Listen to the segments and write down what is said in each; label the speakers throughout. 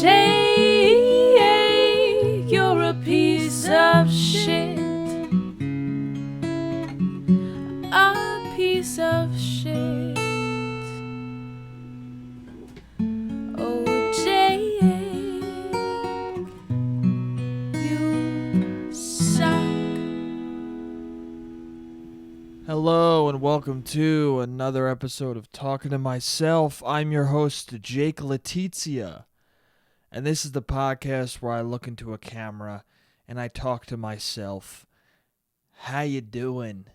Speaker 1: Jay, you're a piece of shit. A piece of shit. Oh, Jay, you suck.
Speaker 2: Hello and welcome to another episode of Talking to Myself. I'm your host, Jake Letizia, and this is the podcast where I look into a camera and I talk to myself. How you doing?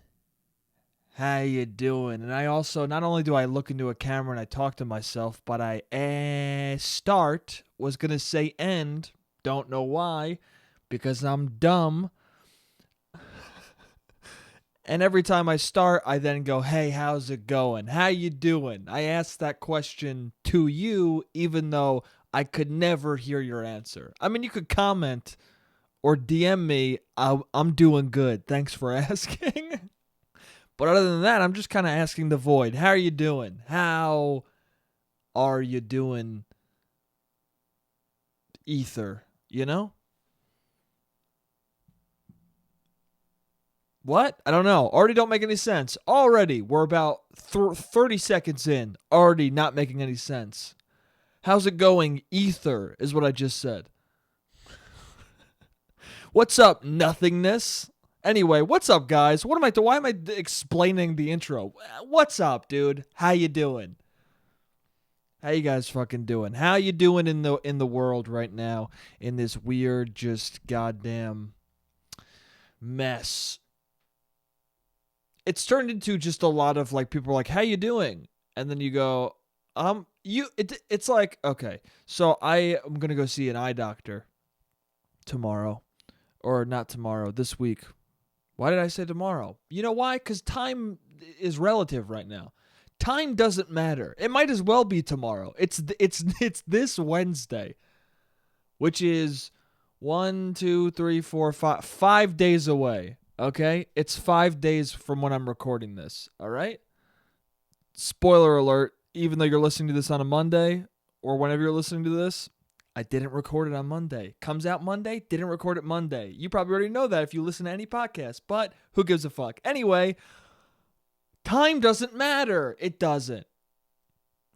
Speaker 2: How you doing? And I also, not only do I look into a camera and I talk to myself, but I was going to say end, don't know why, because I'm dumb. And every time I start, I then go, hey, how's it going? How you doing? I ask that question to you, even though I could never hear your answer. I mean, you could comment or DM me, I'm doing good. Thanks for asking. But other than that, I'm just kind of asking the void. How are you doing? How are you doing, ether? You know? What? I don't know. Already don't make any sense. Already, we're about 30 seconds in. Already not making any sense. How's it going? Ether is what I just said. What's up, nothingness? Anyway, what's up, guys? Why am I explaining the intro? What's up, dude? How you doing? How you guys fucking doing? How you doing in the world right now in this weird, just goddamn mess? It's turned into just a lot of like people are like, how you doing? And then you go, it's like, okay, so I am going to go see an eye doctor tomorrow, or not tomorrow, this week. Why did I say tomorrow? You know why? Because time is relative right now. Time doesn't matter. It might as well be tomorrow. It's this Wednesday, which is 1, 2, 3, 4, 5 days away. Okay? It's 5 days from when I'm recording this. All right? Spoiler alert, even though you're listening to this on a Monday or whenever you're listening to this, I didn't record it on Monday. Comes out Monday, didn't record it Monday. You probably already know that if you listen to any podcast, but who gives a fuck? Anyway, time doesn't matter. It doesn't.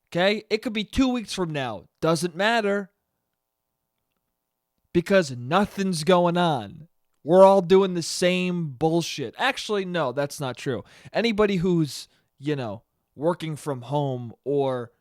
Speaker 2: Okay? It could be 2 weeks from now. Doesn't matter. Because nothing's going on. We're all doing the same bullshit. Actually, no, that's not true. Anybody who's, working from home or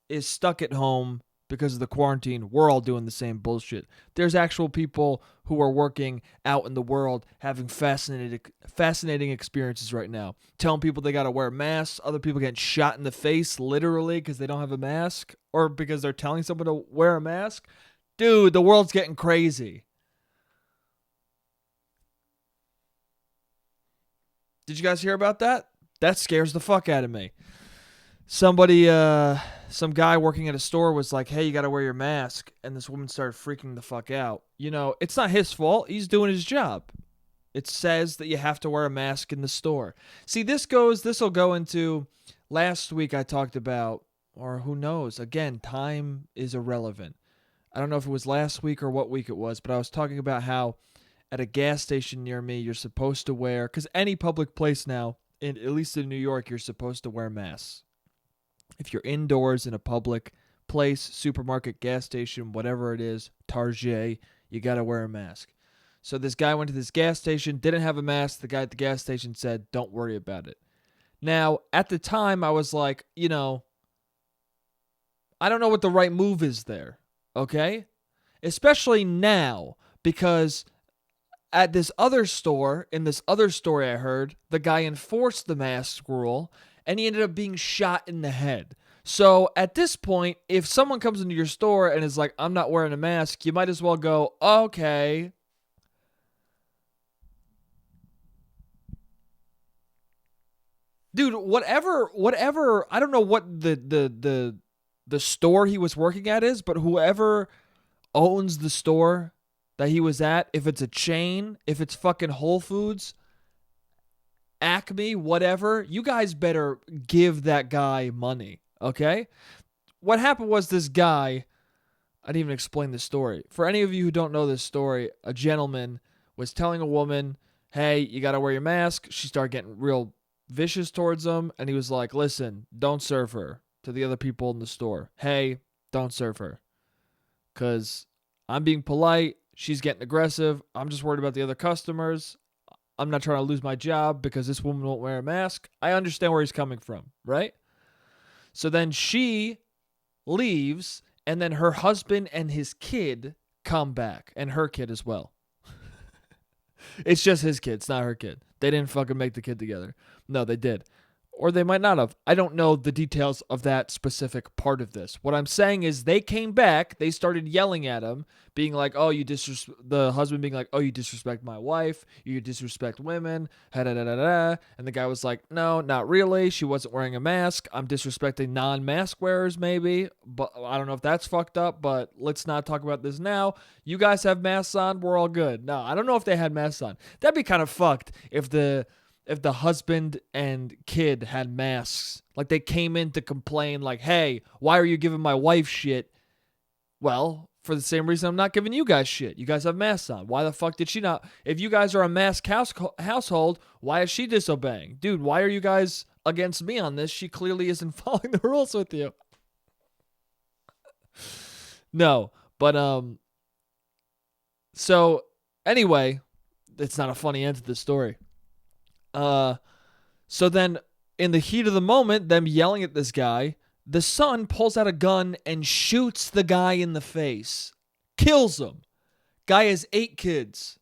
Speaker 2: is stuck at home because of the quarantine, we're all doing the same bullshit. There's actual people who are working out in the world having fascinating experiences right now. Telling people they got to wear masks. Other people getting shot in the face literally because they don't have a mask or because they're telling someone to wear a mask. Dude, the world's getting crazy. Did you guys hear about that? That scares the fuck out of me. Some guy working at a store was like, hey, you got to wear your mask. And this woman started freaking the fuck out. It's not his fault. He's doing his job. It says that you have to wear a mask in the store. See, this will go into last week I talked about, or who knows, again, time is irrelevant. I don't know if it was last week or what week it was, but I was talking about how at a gas station near me, you're supposed to wear, because any public place now, at least in New York, you're supposed to wear masks. If you're indoors in a public place, supermarket, gas station, whatever it is, Target, you got to wear a mask. So this guy went to this gas station, didn't have a mask. The guy at the gas station said, don't worry about it. Now, at the time, I was like, I don't know what the right move is there, okay? Especially now, because at this other store, in this other story I heard, the guy enforced the mask rule, and he ended up being shot in the head. So at this point, if someone comes into your store and is like, I'm not wearing a mask, you might as well go, okay. Dude, whatever, I don't know what the store he was working at is, but whoever owns the store that he was at, if it's a chain, if it's fucking Whole Foods, Acme, whatever, you guys better give that guy money, okay? What happened was this guy, I didn't even explain the story. For any of you who don't know this story, a gentleman was telling a woman, hey, you got to wear your mask. She started getting real vicious towards him. And he was like, listen, don't serve her. To the other people in the store, hey, don't serve her. Because I'm being polite. She's getting aggressive. I'm just worried about the other customers. I'm not trying to lose my job because this woman won't wear a mask. I understand where he's coming from, right? So then she leaves, and then her husband and his kid come back, and her kid as well. It's just his kid. It's not her kid. They didn't fucking make the kid together. No, they did. Or they might not have. I don't know the details of that specific part of this. What I'm saying is they came back. They started yelling at him, being like, oh, the husband being like, oh, you disrespect my wife. You disrespect women. And the guy was like, no, not really. She wasn't wearing a mask. I'm disrespecting non-mask wearers maybe. But I don't know if that's fucked up, but let's not talk about this now. You guys have masks on. We're all good. No, I don't know if they had masks on. That'd be kind of fucked if the husband and kid had masks. Like they came in to complain like, hey, why are you giving my wife shit? Well, for the same reason I'm not giving you guys shit. You guys have masks on. Why the fuck did she not? If you guys are a mask household, why is she disobeying? Dude, why are you guys against me on this? She clearly isn't following the rules with you. No, but so anyway, it's not a funny end to the story. So then in the heat of the moment, them yelling at this guy, the son pulls out a gun and shoots the guy in the face. Kills him. Guy has 8 kids.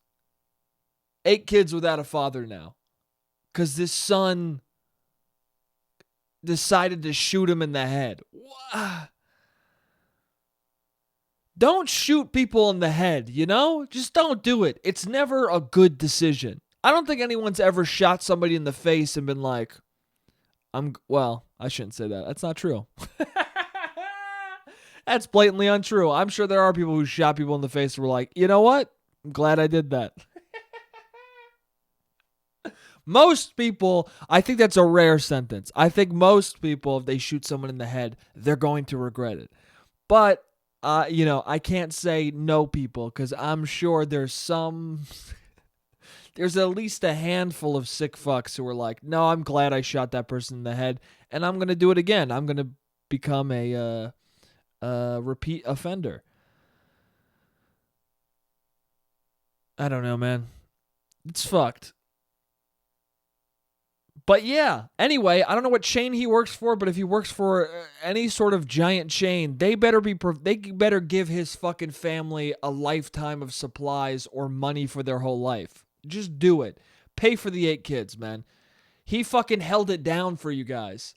Speaker 2: 8 kids without a father now. Because this son decided to shoot him in the head. Don't shoot people in the head, you know? Just don't do it. It's never a good decision. I don't think anyone's ever shot somebody in the face and been like, I shouldn't say that. That's not true. That's blatantly untrue. I'm sure there are people who shot people in the face and were like, you know what? I'm glad I did that. Most people, I think that's a rare sentence. I think most people, if they shoot someone in the head, they're going to regret it. But, I can't say no people because I'm sure there's at least a handful of sick fucks who are like, no, I'm glad I shot that person in the head, and I'm going to do it again. I'm going to become a repeat offender. I don't know, man. It's fucked. But yeah, anyway, I don't know what chain he works for, but if he works for any sort of giant chain, they better give his fucking family a lifetime of supplies or money for their whole life. Just do it. Pay for the 8 kids, man. He fucking held it down for you guys.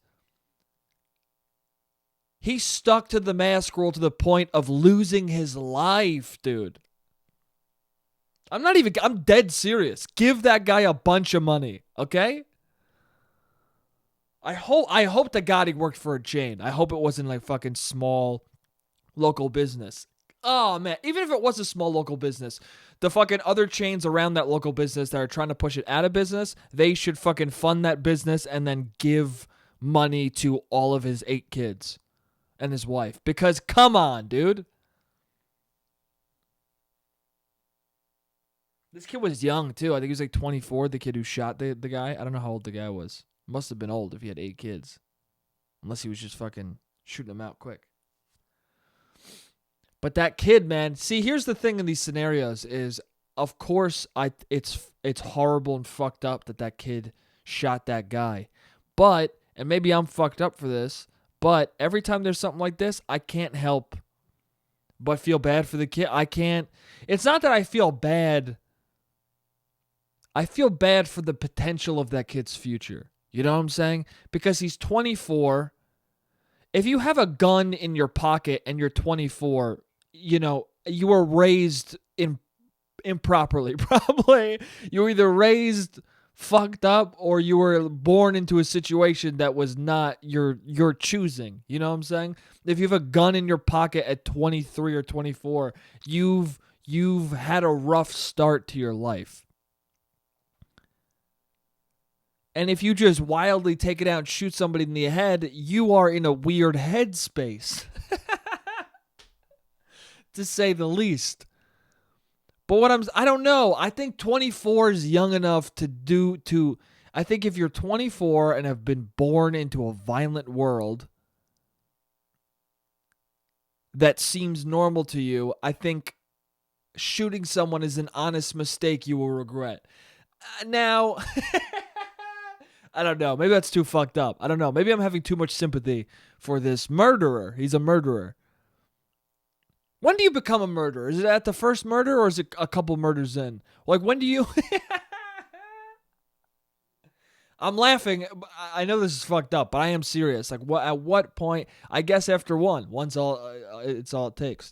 Speaker 2: He stuck to the mask rule to the point of losing his life, dude. I'm dead serious. Give that guy a bunch of money, okay? I hope to God he worked for a chain. I hope it wasn't like fucking small local business. Oh, man. Even if it was a small local business, the fucking other chains around that local business that are trying to push it out of business, they should fucking fund that business and then give money to all of his 8 kids and his wife. Because come on, dude. This kid was young, too. I think he was like 24, the kid who shot the guy. I don't know how old the guy was. Must have been old if he had 8 kids. Unless he was just fucking shooting them out quick. But that kid, man, see, here's the thing in these scenarios is, of course, it's horrible and fucked up that kid shot that guy. But, and maybe I'm fucked up for this, but every time there's something like this, I can't help but feel bad for the kid. It's not that I feel bad. I feel bad for the potential of that kid's future. You know what I'm saying? Because he's 24. If you have a gun in your pocket and you're 24, you were raised improperly, probably. You were either raised fucked up or you were born into a situation that was not your choosing. You know what I'm saying? If you have a gun in your pocket at 23 or 24, you've had a rough start to your life. And if you just wildly take it out and shoot somebody in the head, you are in a weird headspace. to say the least. But I don't know. I think 24 is young enough I think if you're 24 and have been born into a violent world that seems normal to you, I think shooting someone is an honest mistake you will regret. Now, I don't know. Maybe that's too fucked up. I don't know. Maybe I'm having too much sympathy for this murderer. He's a murderer. When do you become a murderer? Is it at the first murder or is it a couple murders in? Like, when do you... I'm laughing. I know this is fucked up, but I am serious. Like, at what point? I guess after one. It's all it takes.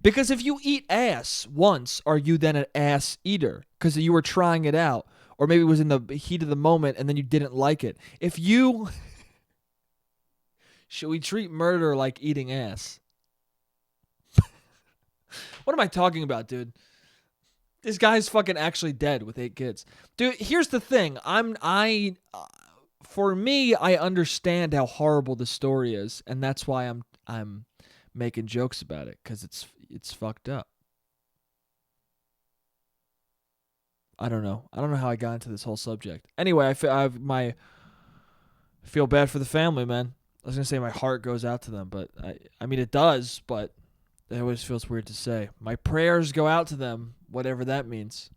Speaker 2: Because if you eat ass once, are you then an ass eater? Because you were trying it out. Or maybe it was in the heat of the moment and then you didn't like it. If you... Should we treat murder like eating ass? What am I talking about, dude? This guy's fucking actually dead with 8 kids. Dude, here's the thing. For me, I understand how horrible the story is, and that's why I'm making jokes about it, because it's fucked up. I don't know. I don't know how I got into this whole subject. Anyway, I feel bad for the family, man. I was gonna say my heart goes out to them, but I mean it does, but it always feels weird to say. My prayers go out to them, whatever that means.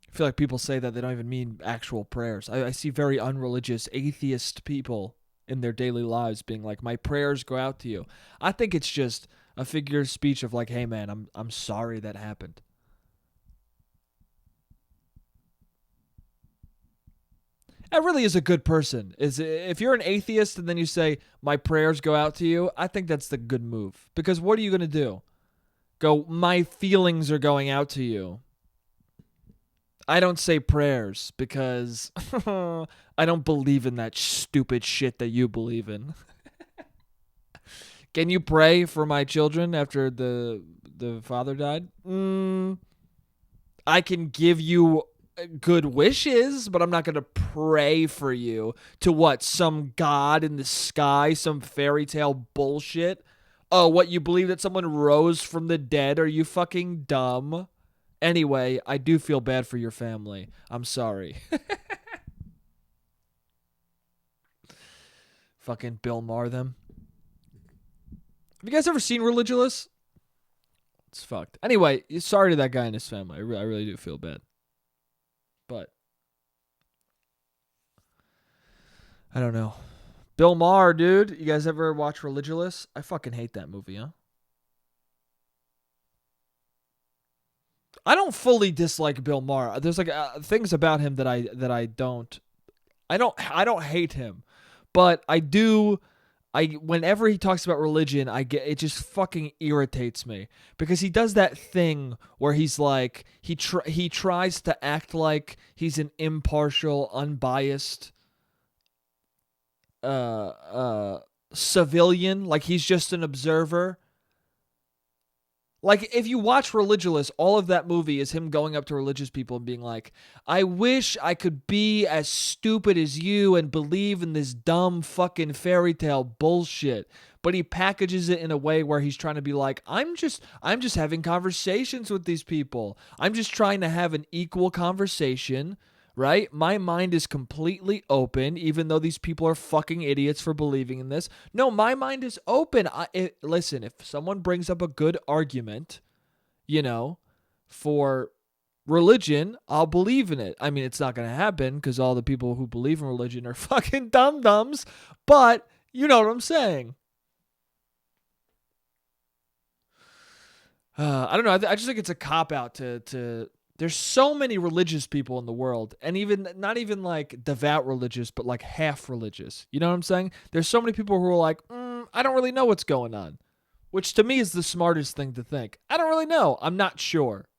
Speaker 2: I feel like people say that they don't even mean actual prayers. I see very unreligious, atheist people in their daily lives being like, my prayers go out to you. I think it's just a figure of speech of like, hey man, I'm sorry that happened. That really is a good person. If you're an atheist and then you say, my prayers go out to you, I think that's the good move. Because what are you going to do? Go, my feelings are going out to you. I don't say prayers because I don't believe in that stupid shit that you believe in. Can you pray for my children after the father died? I can give you good wishes, but I'm not going to pray for you to what? Some god in the sky, some fairy tale bullshit? Oh, what, you believe that someone rose from the dead? Are you fucking dumb? Anyway, I do feel bad for your family. I'm sorry. Fucking Bill Maher them. Have you guys ever seen Religulous? It's fucked. Anyway, sorry to that guy and his family. I really do feel bad. But I don't know. Bill Maher, dude. You guys ever watch Religulous? I fucking hate that movie, huh? I don't fully dislike Bill Maher. There's like things about him that I don't hate him, but I do. Whenever he talks about religion, it just fucking irritates me because he does that thing where he's like he tries to act like he's an impartial, unbiased civilian, like he's just an observer. Like, if you watch Religulous, all of that movie is him going up to religious people and being like, I wish I could be as stupid as you and believe in this dumb fucking fairy tale bullshit. But he packages it in a way where he's trying to be like, I'm just having conversations with these people. I'm just trying to have an equal conversation, right? My mind is completely open, even though these people are fucking idiots for believing in this. No, my mind is open. Listen, if someone brings up a good argument, for religion, I'll believe in it. I mean, it's not going to happen because all the people who believe in religion are fucking dum-dums, but you know what I'm saying. I don't know. I just think it's a cop-out to there's so many religious people in the world, and even not even like devout religious, but like half religious. You know what I'm saying? There's so many people who are like, I don't really know what's going on, which to me is the smartest thing to think. I don't really know. I'm not sure.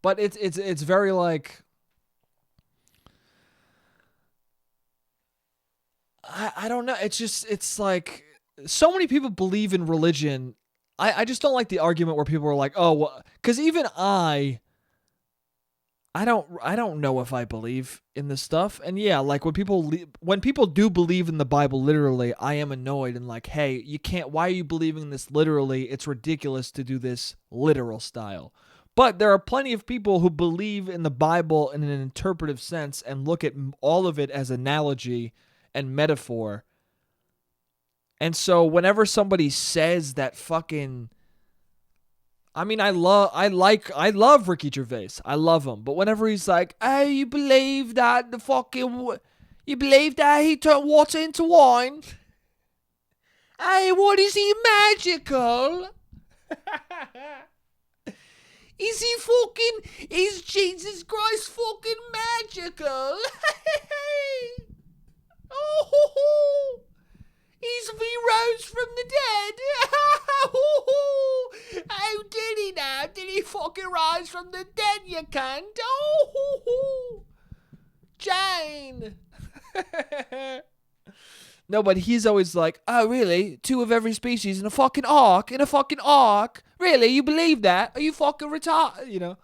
Speaker 2: But it's very like I don't know. It's like so many people believe in religion. I just don't like the argument where people are like, oh, because even I I don't know if I believe in this stuff. And yeah, like when people do believe in the Bible literally, I am annoyed and like, hey, you can't. Why are you believing this literally? It's ridiculous to do this literal style. But there are plenty of people who believe in the Bible in an interpretive sense and look at all of it as analogy and metaphor. And so whenever somebody says that fucking, I mean, I love Ricky Gervais. I love him. But whenever he's like, "Oh, you believe that you believe that he turned water into wine? Hey, what is he magical? Is Jesus Christ fucking magical? Oh, he rose from the dead. Oh, did he now? Did he fucking rise from the dead, you cunt? Oh, Jane. No, but he's always like, oh, really? 2 of every species in a fucking ark? In a fucking ark? Really? You believe that? Are you fucking retarded? You know?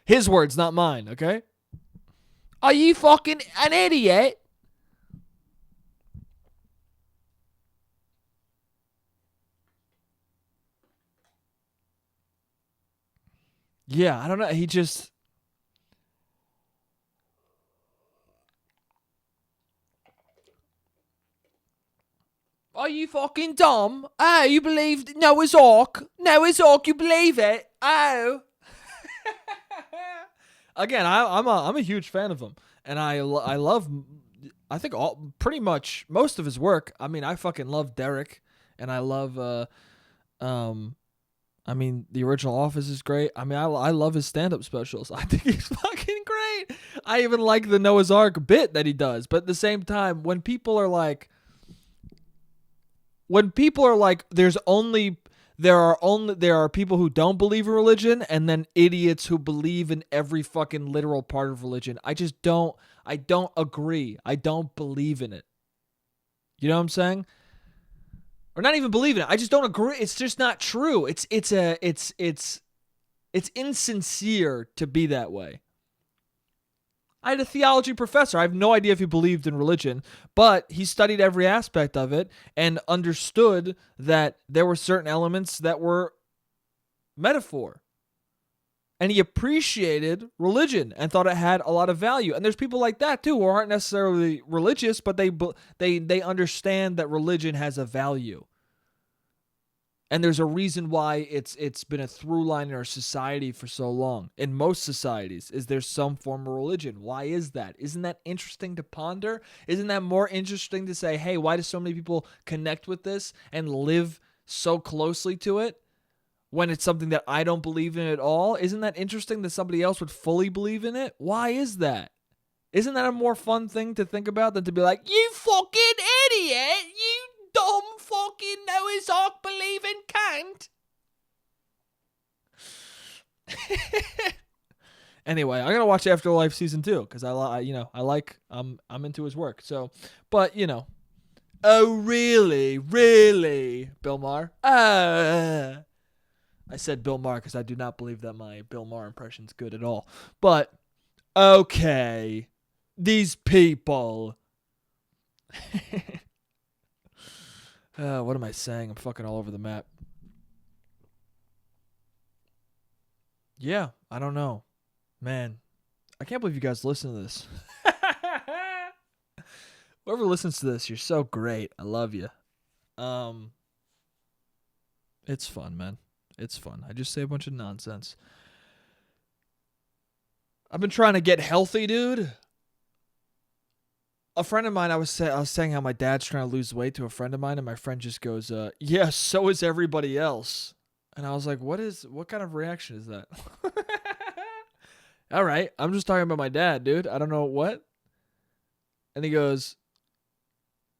Speaker 2: His words, not mine, okay? Are you fucking an idiot? Yeah, I don't know. He just... Are you fucking dumb? Oh, you believe Noah's Ark? Noah's Ark, you believe it? Oh. Again, I'm a huge fan of him, and I love, I think pretty much most of his work. I mean, I fucking love Derek, and I love I mean, the original Office is great. I mean, I love his stand-up specials. I think he's fucking great. I even like the Noah's Ark bit that he does. But at the same time, when people are like, there are people who don't believe in religion and then idiots who believe in every fucking literal part of religion. I don't agree. I don't believe in it. You know what I'm saying? Or not even believe in it. I just don't agree. It's just not true. It's insincere to be that way. I had a theology professor. I have no idea if he believed in religion, but he studied every aspect of it and understood that there were certain elements that were metaphor. And he appreciated religion and thought it had a lot of value. And there's people like that too who aren't necessarily religious, but they understand that religion has a value. And there's a reason why it's been a through line in our society for so long. In most societies, is there some form of religion? Why is that? Isn't that interesting to ponder? Isn't that more interesting to say, hey, why do so many people connect with this and live so closely to it when it's something that I don't believe in at all? Isn't that interesting that somebody else would fully believe in it? Why is that? Isn't that a more fun thing to think about than to be like, you fucking idiot, you dumb fucking Noah's Ark believing cunt. Anyway, I'm gonna watch Afterlife season 2 because I'm into his work. So, but oh really, Bill Maher? I said Bill Maher because I do not believe that my Bill Maher impression's good at all. But okay, these people. What am I saying? I'm fucking all over the map. Yeah, I don't know. Man, I can't believe you guys listen to this. Whoever listens to this, you're so great. I love you. It's fun, man. It's fun. I just say a bunch of nonsense. I've been trying to get healthy, dude. A friend of mine, I was saying how my dad's trying to lose weight to a friend of mine, and my friend just goes, yeah, so is everybody else. And I was like, what kind of reaction is that? All right, I'm just talking about my dad, dude. I don't know what. And he goes,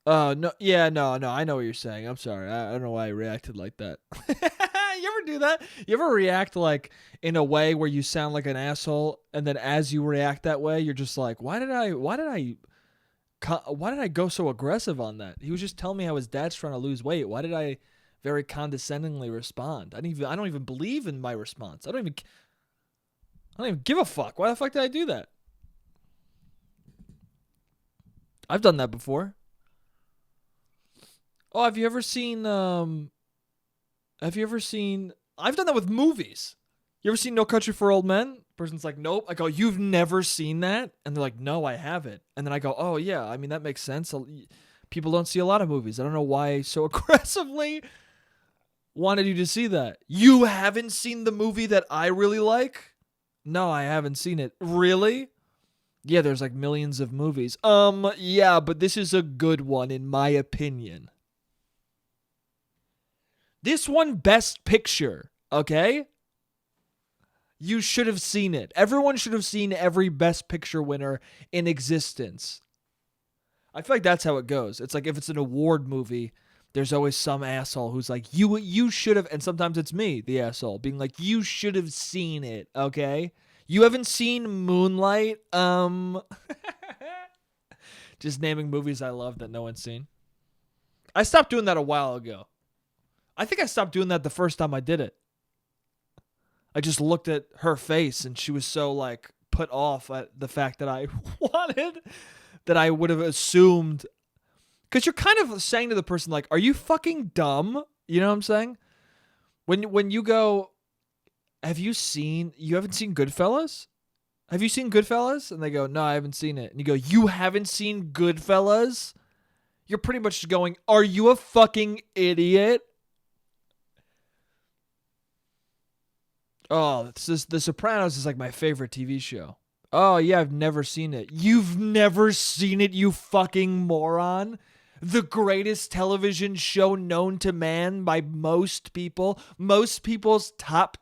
Speaker 2: no, yeah, no, I know what you're saying. I'm sorry. I don't know why I reacted like that. You ever do that? You ever react like in a way where you sound like an asshole, and then as you react that way, you're just like, why did I go so aggressive on that? He was just telling me how his dad's trying to lose weight. Why did I very condescendingly respond. I don't even believe in my response. I don't even give a fuck. Why the fuck did I do that? I've done that before. Oh, have you ever seen I've done that with movies. You ever seen No Country for Old Men? Person's like, nope. I go, you've never seen that? And they're like, no, I haven't. And then I go, oh yeah, I mean, that makes sense. People don't see a lot of movies. I don't know why I so aggressively wanted you to see that. You haven't seen the movie that I really like? No, I haven't seen it. Really? Yeah, there's like millions of movies. Yeah, but this is a good one in my opinion. This one, Best Picture, okay? You should have seen it. Everyone should have seen every Best Picture winner in existence. I feel like that's how it goes. It's like if it's an award movie, there's always some asshole who's like, you should have, and sometimes it's me, the asshole, being like, you should have seen it, okay? You haven't seen Moonlight? Just naming movies I love that no one's seen. I stopped doing that a while ago. I think I stopped doing that the first time I did it. I just looked at her face and she was so like put off at the fact that I wanted, that I would have assumed. Because you're kind of saying to the person like, are you fucking dumb? You know what I'm saying? When you go, you haven't seen Goodfellas? Have you seen Goodfellas? And they go, no, I haven't seen it. And you go, you haven't seen Goodfellas? You're pretty much going, are you a fucking idiot? Oh, The Sopranos is like my favorite TV show. Oh, yeah, I've never seen it. You've never seen it, you fucking moron? The greatest television show known to man by most people. Most people's top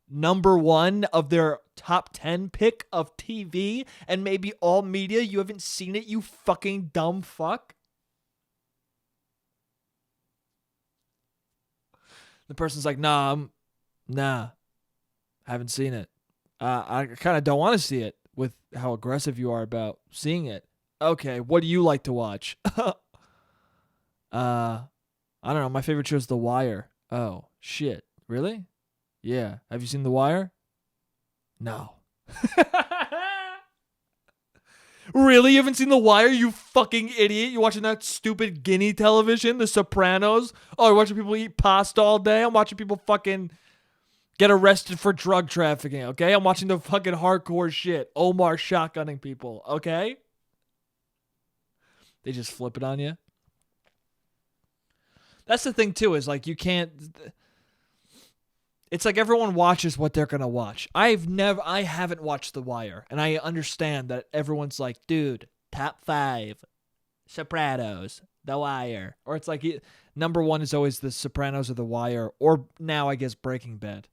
Speaker 2: number one of their top 10 pick of TV and maybe all media. You haven't seen it, you fucking dumb fuck? The person's like, nah, I haven't seen it. I kind of don't want to see it with how aggressive you are about seeing it. Okay, what do you like to watch? I don't know. My favorite show is The Wire. Oh, shit. Really? Yeah. Have you seen The Wire? No. Really? You haven't seen The Wire, you fucking idiot? You watching that stupid guinea television, The Sopranos? Oh, you're watching people eat pasta all day? I'm watching people fucking get arrested for drug trafficking, okay? I'm watching the fucking hardcore shit. Omar shotgunning people, okay? They just flip it on you. That's the thing, too, is like you can't... It's like everyone watches what they're going to watch. I haven't watched The Wire, and I understand that everyone's like, dude, top 5, Sopranos, The Wire. Or it's like number 1 is always The Sopranos or The Wire, or now I guess Breaking Bad.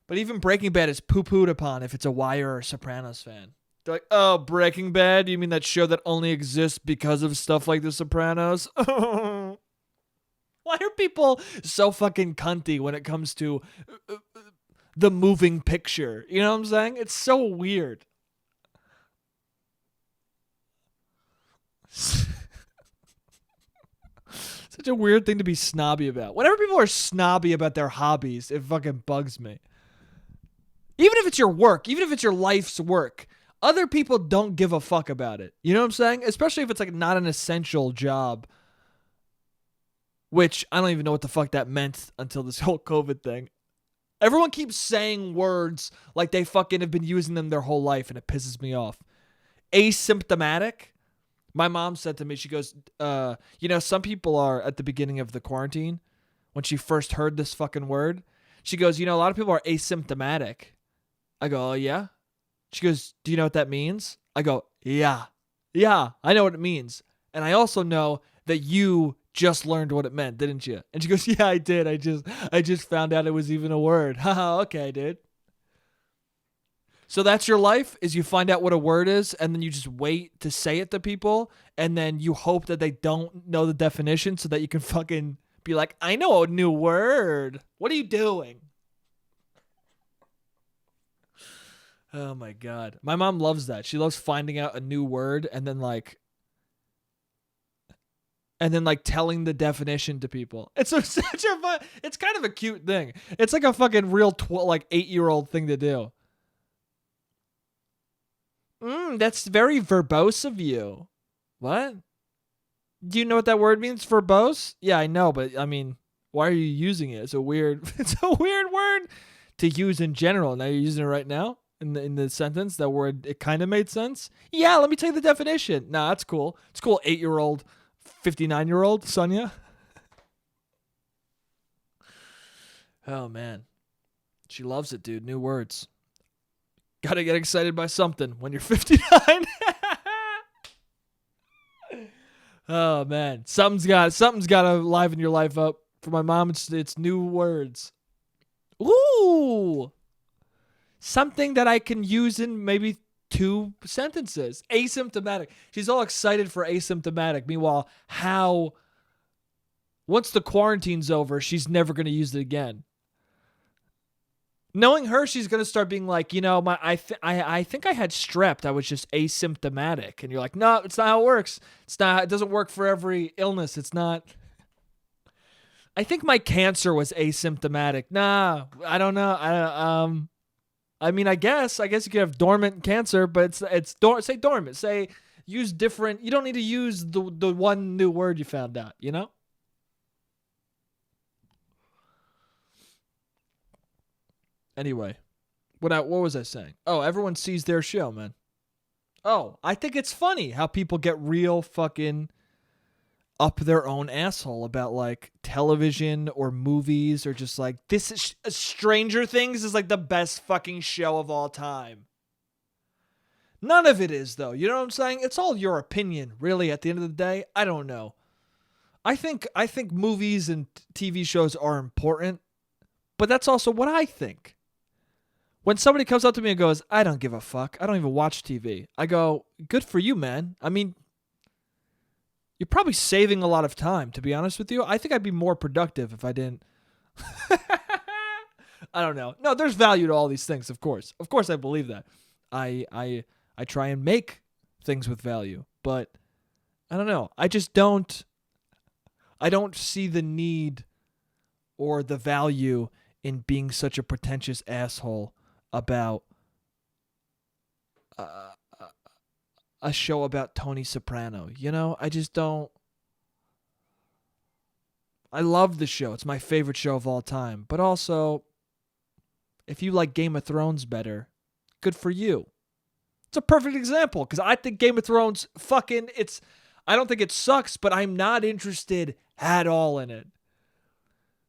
Speaker 2: But even Breaking Bad is poo-pooed upon if it's a Wire or Sopranos fan. They're like, oh, Breaking Bad? You mean that show that only exists because of stuff like The Sopranos? Why are people so fucking cunty when it comes to the moving picture? You know what I'm saying? It's so weird. Such a weird thing to be snobby about. Whenever people are snobby about their hobbies, it fucking bugs me. Even if it's your work, even if it's your life's work, other people don't give a fuck about it. You know what I'm saying? Especially if it's like not an essential job. Which I don't even know what the fuck that meant until this whole COVID thing. Everyone keeps saying words like they fucking have been using them their whole life, and it pisses me off. Asymptomatic? My mom said to me, she goes, some people are at the beginning of the quarantine, when she first heard this fucking word, she goes, a lot of people are asymptomatic. I go, oh, yeah? She goes, do you know what that means? I go, yeah. Yeah, I know what it means. And I also know that you just learned what it meant, didn't you? And she goes, yeah, I did. I just found out it was even a word. Haha, okay, dude. So that's your life, is you find out what a word is, and then you just wait to say it to people, and then you hope that they don't know the definition so that you can fucking be like, I know a new word. What are you doing? Oh my God. My mom loves that. She loves finding out a new word and then and then like telling the definition to people. It's such a fun, it's kind of a cute thing. It's like a fucking real 8-year-old thing to do. That's very verbose of you. What? Do you know what that word means, verbose? Yeah, I know, but I mean, why are you using it? It's a weird word to use in general. Now you're using it right now in the sentence. That word, it kind of made sense. Yeah, let me tell you the definition. Nah, that's cool. It's cool. 8-year-old, 59-year-old Sonia. Oh man, she loves it, dude. New words. Gotta get excited by something when you're 59. Oh man, something's got to liven your life up. For my mom, it's new words. Ooh, something that I can use in maybe 2 sentences. Asymptomatic. She's all excited for asymptomatic. Meanwhile, once the quarantine's over, she's never gonna use it again. Knowing her, she's gonna start being like, I think I had strep. I was just asymptomatic, and you're like, no, it's not how it works. It's not. It doesn't work for every illness. It's not. I think my cancer was asymptomatic. Nah, I don't know. I mean, I guess you could have dormant cancer, but say dormant. Say use different. You don't need to use the one new word you found out. Anyway, what was I saying? Oh, everyone sees their show, man. Oh, I think it's funny how people get real fucking up their own asshole about like television or movies, or just like, this is Stranger Things is like the best fucking show of all time. None of it is, though. You know what I'm saying? It's all your opinion, really, at the end of the day. I don't know. I think movies and TV shows are important, but that's also what I think. When somebody comes up to me and goes, I don't give a fuck, I don't even watch TV, I go, good for you, man. I mean, you're probably saving a lot of time, to be honest with you. I think I'd be more productive if I didn't. I don't know. No, there's value to all these things, of course. Of course I believe that. I try and make things with value, but I don't know. I don't see the need or the value in being such a pretentious asshole about a show about Tony Soprano. I just don't. I love the show. It's my favorite show of all time. But also, if you like Game of Thrones better, good for you. It's a perfect example, because I think Game of Thrones I don't think it sucks, but I'm not interested at all in it.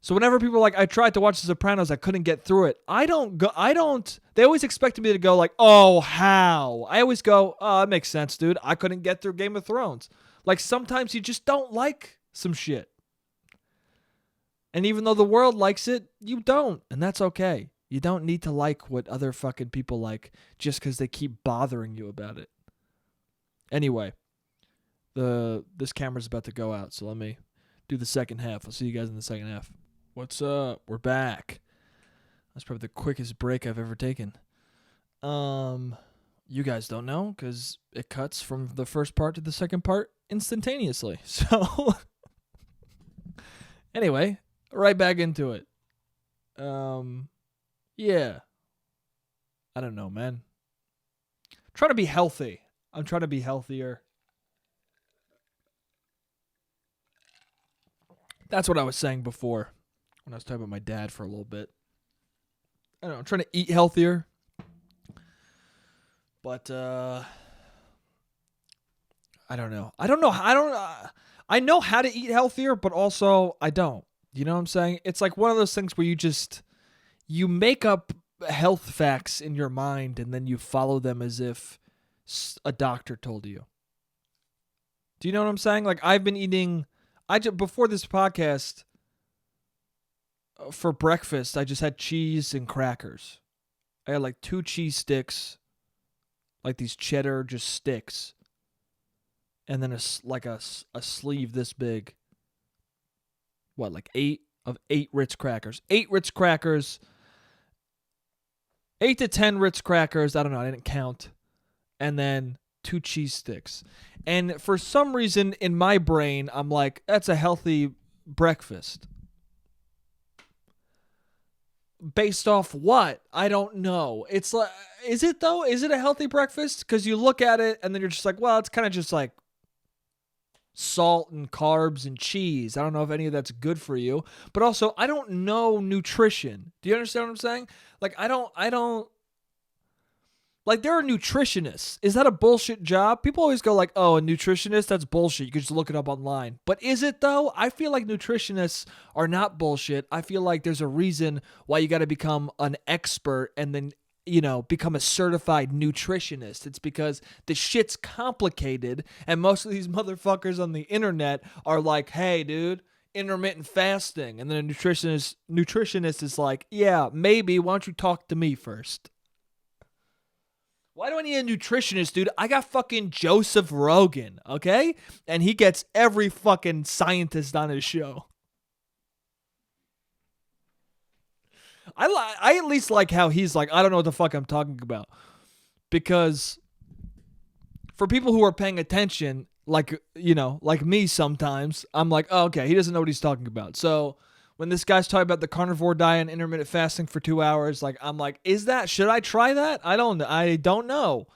Speaker 2: So whenever people are like, I tried to watch The Sopranos, I couldn't get through it. They always expected me to go like, oh, how? I always go, oh, that makes sense, dude. I couldn't get through Game of Thrones. Like, sometimes you just don't like some shit. And even though the world likes it, you don't. And that's okay. You don't need to like what other fucking people like just because they keep bothering you about it. Anyway, this camera's about to go out, so let me do the second half. I'll see you guys in the second half. What's up? We're back. That's probably the quickest break I've ever taken. You guys don't know because it cuts from the first part to the second part instantaneously. So, anyway, right back into it. Yeah. I don't know, man. I'm trying to be healthy. I'm trying to be healthier. That's what I was saying before when I was talking about my dad for a little bit. I don't know, I'm trying to eat healthier. But I don't know. I know how to eat healthier, but also I don't. You know what I'm saying? It's like one of those things where you make up health facts in your mind and then you follow them as if a doctor told you. Do you know what I'm saying? Like, I've been eating, before this podcast, for breakfast, I just had cheese and crackers. I had like 2 cheese sticks, like these cheddar just sticks, and then a sleeve this big. What, like 8 Ritz crackers? 8 Ritz crackers. 8 to 10 Ritz crackers. I don't know. I didn't count. And then 2 cheese sticks. And for some reason in my brain, I'm like, that's a healthy breakfast. Based off what? I don't know. It's like, is it though? Is it a healthy breakfast? Because you look at it and then you're just like, well, it's kind of just like salt and carbs and cheese. I don't know if any of that's good for you. But also, I don't know nutrition. Do you understand what I'm saying? Like, I don't. Like, there are nutritionists. Is that a bullshit job? People always go like, oh, a nutritionist, that's bullshit. You can just look it up online. But is it, though? I feel like nutritionists are not bullshit. I feel like there's a reason why you got to become an expert and then, become a certified nutritionist. It's because the shit's complicated, and most of these motherfuckers on the internet are like, hey, dude, intermittent fasting. And then a nutritionist is like, yeah, maybe. Why don't you talk to me first? Why do I need a nutritionist, dude? I got fucking Joseph Rogan, okay? And he gets every fucking scientist on his show. I at least like how he's like, I don't know what the fuck I'm talking about. Because for people who are paying attention, like me sometimes, I'm like, oh, okay, he doesn't know what he's talking about. So when this guy's talking about the carnivore diet and intermittent fasting for 2 hours, like, I'm like, should I try that? I don't know.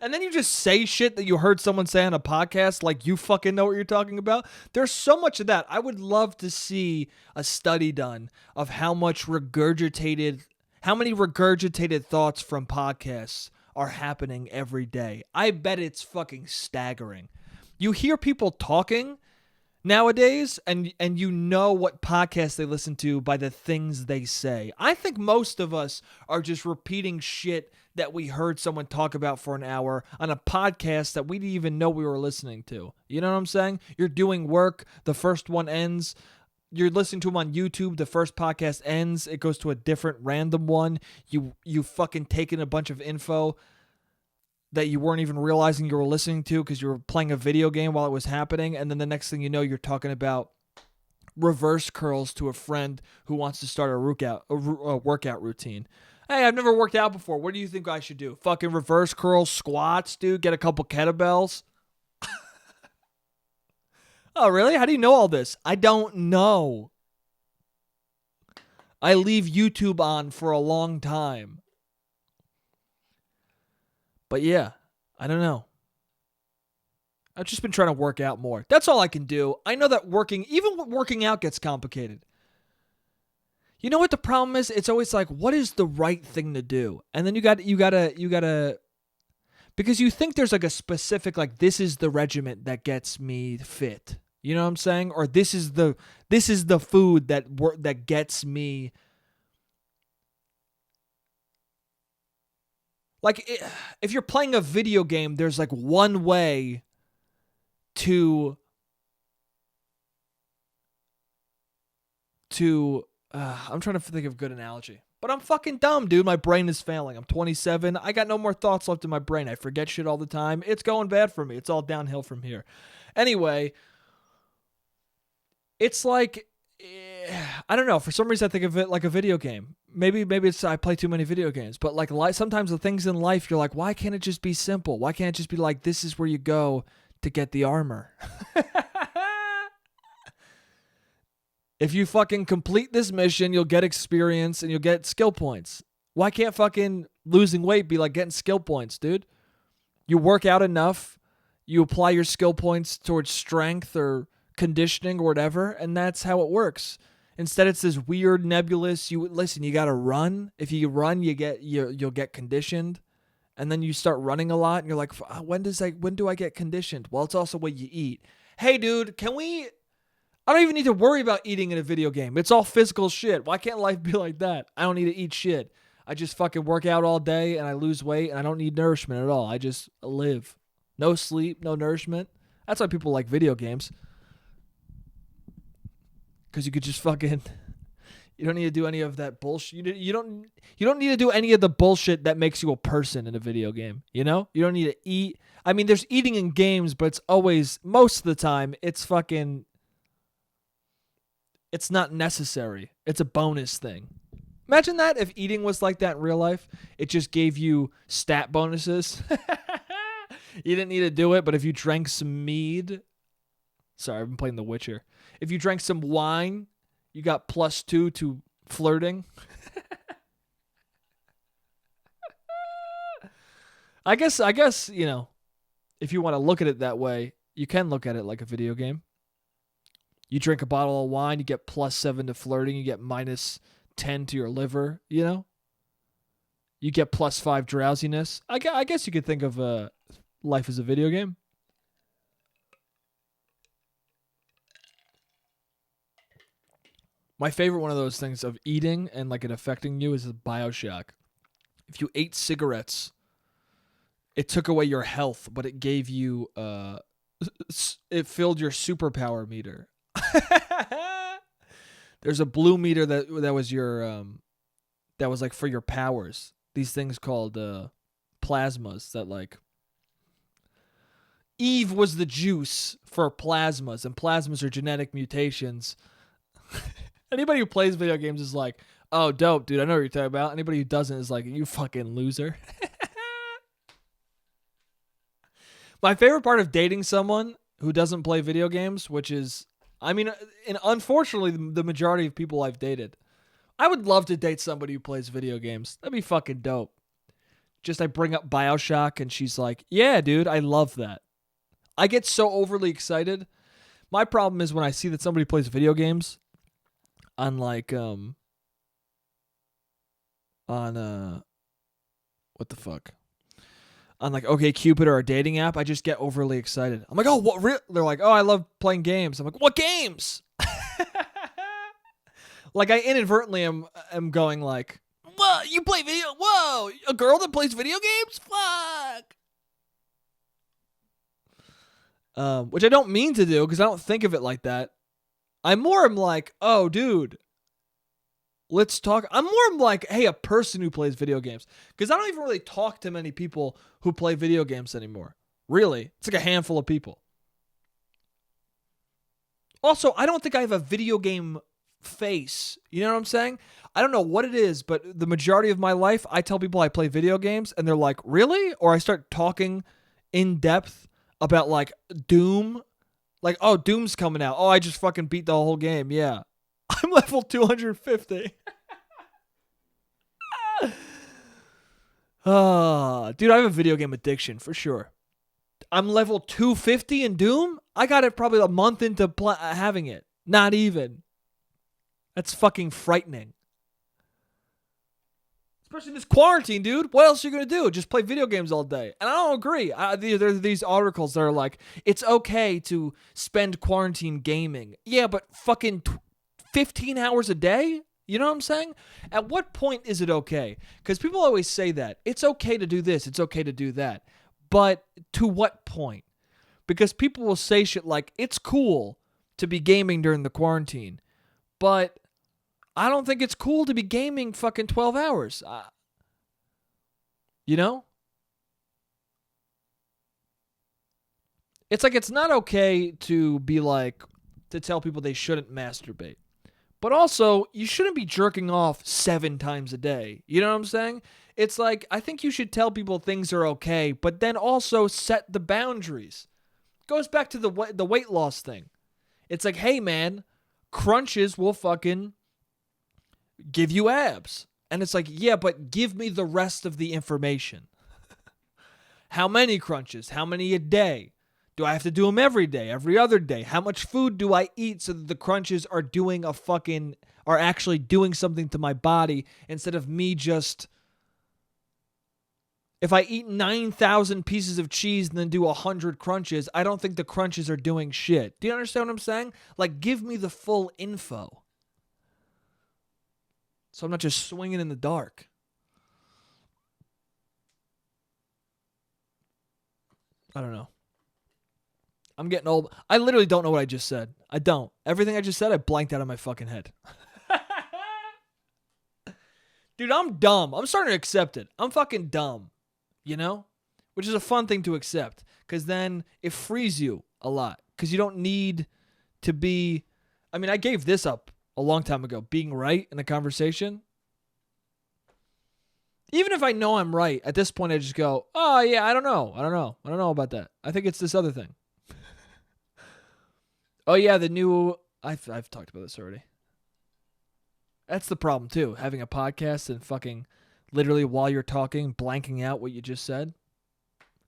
Speaker 2: And then you just say shit that you heard someone say on a podcast like you fucking know what you're talking about. There's so much of that. I would love to see a study done of how many regurgitated thoughts from podcasts are happening every day. I bet it's fucking staggering. You hear people talking nowadays, and you know what podcast they listen to by the things they say. I think most of us are just repeating shit that we heard someone talk about for an hour on a podcast that we didn't even know we were listening to. You know what I'm saying? You're doing work, the first one ends. You're listening to them on YouTube, the first podcast ends, it goes to a different random one. You fucking taken a bunch of info that you weren't even realizing you were listening to because you were playing a video game while it was happening, and then the next thing you know, you're talking about reverse curls to a friend who wants to start a workout routine. Hey, I've never worked out before. What do you think I should do? Fucking reverse curl squats, dude? Get a couple kettlebells? Oh, really? How do you know all this? I don't know. I leave YouTube on for a long time. But yeah, I don't know. I've just been trying to work out more. That's all I can do. I know that even working out gets complicated. You know what the problem is? It's always like, what is the right thing to do? And then you gotta, because you think there's like a specific, like, this is the regiment that gets me fit. You know what I'm saying? Or this is the food that gets me. Like, if you're playing a video game, there's like one way to I'm trying to think of a good analogy. But I'm fucking dumb, dude. My brain is failing. I'm 27. I got no more thoughts left in my brain. I forget shit all the time. It's going bad for me. It's all downhill from here. Anyway, it's like, I don't know. For some reason, I think of it like a video game. Maybe it's I play too many video games. But like sometimes the things in life, you're like, why can't it just be simple? Why can't it just be like, this is where you go to get the armor? If you fucking complete this mission, you'll get experience and you'll get skill points. Why can't fucking losing weight be like getting skill points, dude? You work out enough, you apply your skill points towards strength or conditioning or whatever, and that's how it works. Instead, it's this weird nebulous, you gotta run. If you run, you'll get conditioned. And then you start running a lot and you're like, when do I get conditioned? Well, it's also what you eat. Hey, dude, I don't even need to worry about eating in a video game. It's all physical shit. Why can't life be like that? I don't need to eat shit. I just fucking work out all day and I lose weight and I don't need nourishment at all. I just live. No sleep, no nourishment. That's why people like video games. Because you could just fucking... You don't need to do any of that bullshit. You don't need to do any of the bullshit that makes you a person in a video game. You know? You don't need to eat. I mean, there's eating in games, but it's always... Most of the time, it's fucking... It's not necessary. It's a bonus thing. Imagine that if eating was like that in real life. It just gave you stat bonuses. You didn't need to do it, but if you drank some mead, sorry, I've been playing The Witcher. If you drank some wine, you got +2 to flirting. I guess, you know, if you want to look at it that way, you can look at it like a video game. You drink a bottle of wine, you get +7 to flirting, you get -10 to your liver, you know? You get +5 drowsiness. I guess you could think of life as a video game. My favorite one of those things of eating and like it affecting you is BioShock. If you ate cigarettes, it took away your health, but it gave you it filled your superpower meter. There's a blue meter that was your that was like for your powers. These things called plasmas that like Eve was the juice for plasmas, and plasmas are genetic mutations. Anybody who plays video games is like, oh, dope, dude, I know what you're talking about. Anybody who doesn't is like, you fucking loser. My favorite part of dating someone who doesn't play video games, which is, I mean, and unfortunately, the majority of people I've dated, I would love to date somebody who plays video games. That'd be fucking dope. Just I bring up BioShock and she's like, yeah, dude, I love that. I get so overly excited. My problem is when I see that somebody plays video games on like, what the fuck? On like OkCupid or a dating app, I just get overly excited. I'm like, oh, what? They're like, oh, I love playing games. I'm like, what games? Like I inadvertently am going like, whoa, you play video? Whoa, a girl that plays video games? Fuck. Which I don't mean to do because I don't think of it like that. I more am like, oh, dude, let's talk. I'm more like, hey, a person who plays video games. Because I don't even really talk to many people who play video games anymore. Really. It's like a handful of people. Also, I don't think I have a video game face. You know what I'm saying? I don't know what it is, but the majority of my life, I tell people I play video games, and they're like, really? Or I start talking in depth about, like, Doom. Like, oh, Doom's coming out. Oh, I just fucking beat the whole game. Yeah. I'm level 250. Dude, I have a video game addiction for sure. I'm level 250 in Doom? I got it probably a month into having it. Not even. That's fucking frightening. Especially this quarantine, dude. What else are you going to do? Just play video games all day. And I don't agree. There are these articles that are like, it's okay to spend quarantine gaming. Yeah, but fucking 15 hours a day? You know what I'm saying? At what point is it okay? Because people always say that. It's okay to do this. It's okay to do that. But to what point? Because people will say shit like, it's cool to be gaming during the quarantine. But I don't think it's cool to be gaming fucking 12 hours. You know? It's like it's not okay to be like, to tell people they shouldn't masturbate. But also, you shouldn't be jerking off 7 times a day. You know what I'm saying? It's like, I think you should tell people things are okay, but then also set the boundaries. Goes back to the weight loss thing. It's like, hey man, crunches will fucking give you abs. And it's like, yeah, but give me the rest of the information. How many crunches? How many a day? Do I have to do them every day, every other day? How much food do I eat so that the crunches are actually doing something to my body instead of me just, if I eat 9,000 pieces of cheese and then do 100 crunches, I don't think the crunches are doing shit. Do you understand what I'm saying? Like, give me the full info. So I'm not just swinging in the dark. I don't know. I'm getting old. I literally don't know what I just said. I don't. Everything I just said, I blanked out of my fucking head. Dude, I'm dumb. I'm starting to accept it. I'm fucking dumb. You know? Which is a fun thing to accept. Because then it frees you a lot. Because you don't need to be... I mean, I gave this up a long time ago. Being right in a conversation. Even if I know I'm right, at this point I just go, oh yeah, I don't know about that. I think it's this other thing. Oh yeah, the new. I've talked about this already. That's the problem too. Having a podcast and fucking literally while you're talking, blanking out what you just said.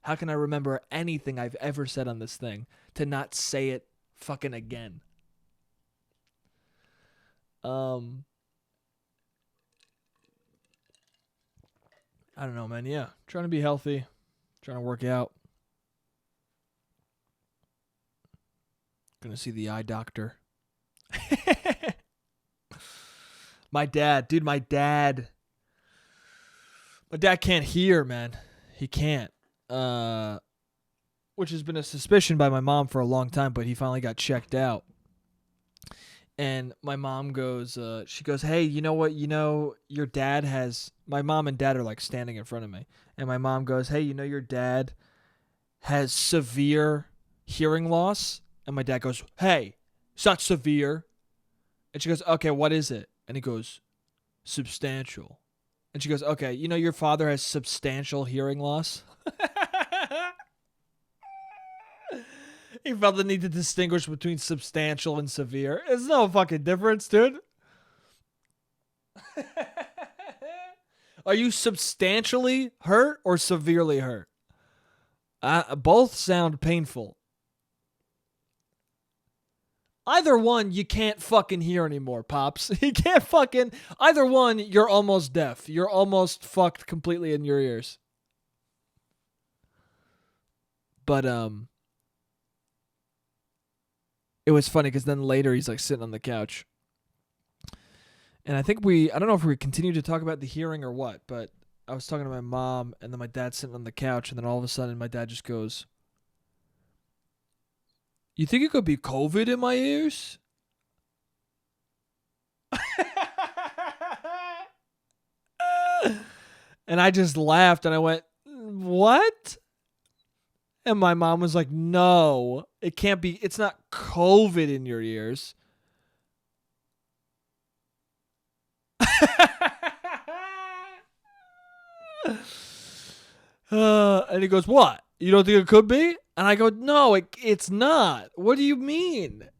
Speaker 2: How can I remember anything I've ever said on this thing to not say it fucking again? I don't know, man. Yeah, trying to be healthy, trying to work out. Gonna see the eye doctor. My dad can't hear, man. He can't. Which has been a suspicion by my mom for a long time, but he finally got checked out. And my mom goes, she goes, hey, you know what? You know, your dad has, my mom and dad are like standing in front of me. And my mom goes, hey, you know, your dad has severe hearing loss. And my dad goes, hey, it's not severe. And she goes, okay, what is it? And he goes, substantial. And she goes, okay, you know, your father has substantial hearing loss. He felt the need to distinguish between substantial and severe. There's no fucking difference, dude. Are you substantially hurt or severely hurt? Both sound painful. Either one, you can't fucking hear anymore, Pops. You can't fucking... Either one, you're almost deaf. You're almost fucked completely in your ears. But, it was funny because then later he's like sitting on the couch. And I think I don't know if we continue to talk about the hearing or what, but I was talking to my mom and then my dad's sitting on the couch and then all of a sudden my dad just goes, you think it could be COVID in my ears? And I just laughed and I went, what? And my mom was like, no, it can't be. It's not COVID in your ears. And he goes, what? You don't think it could be? And I go, no, it's not. What do you mean?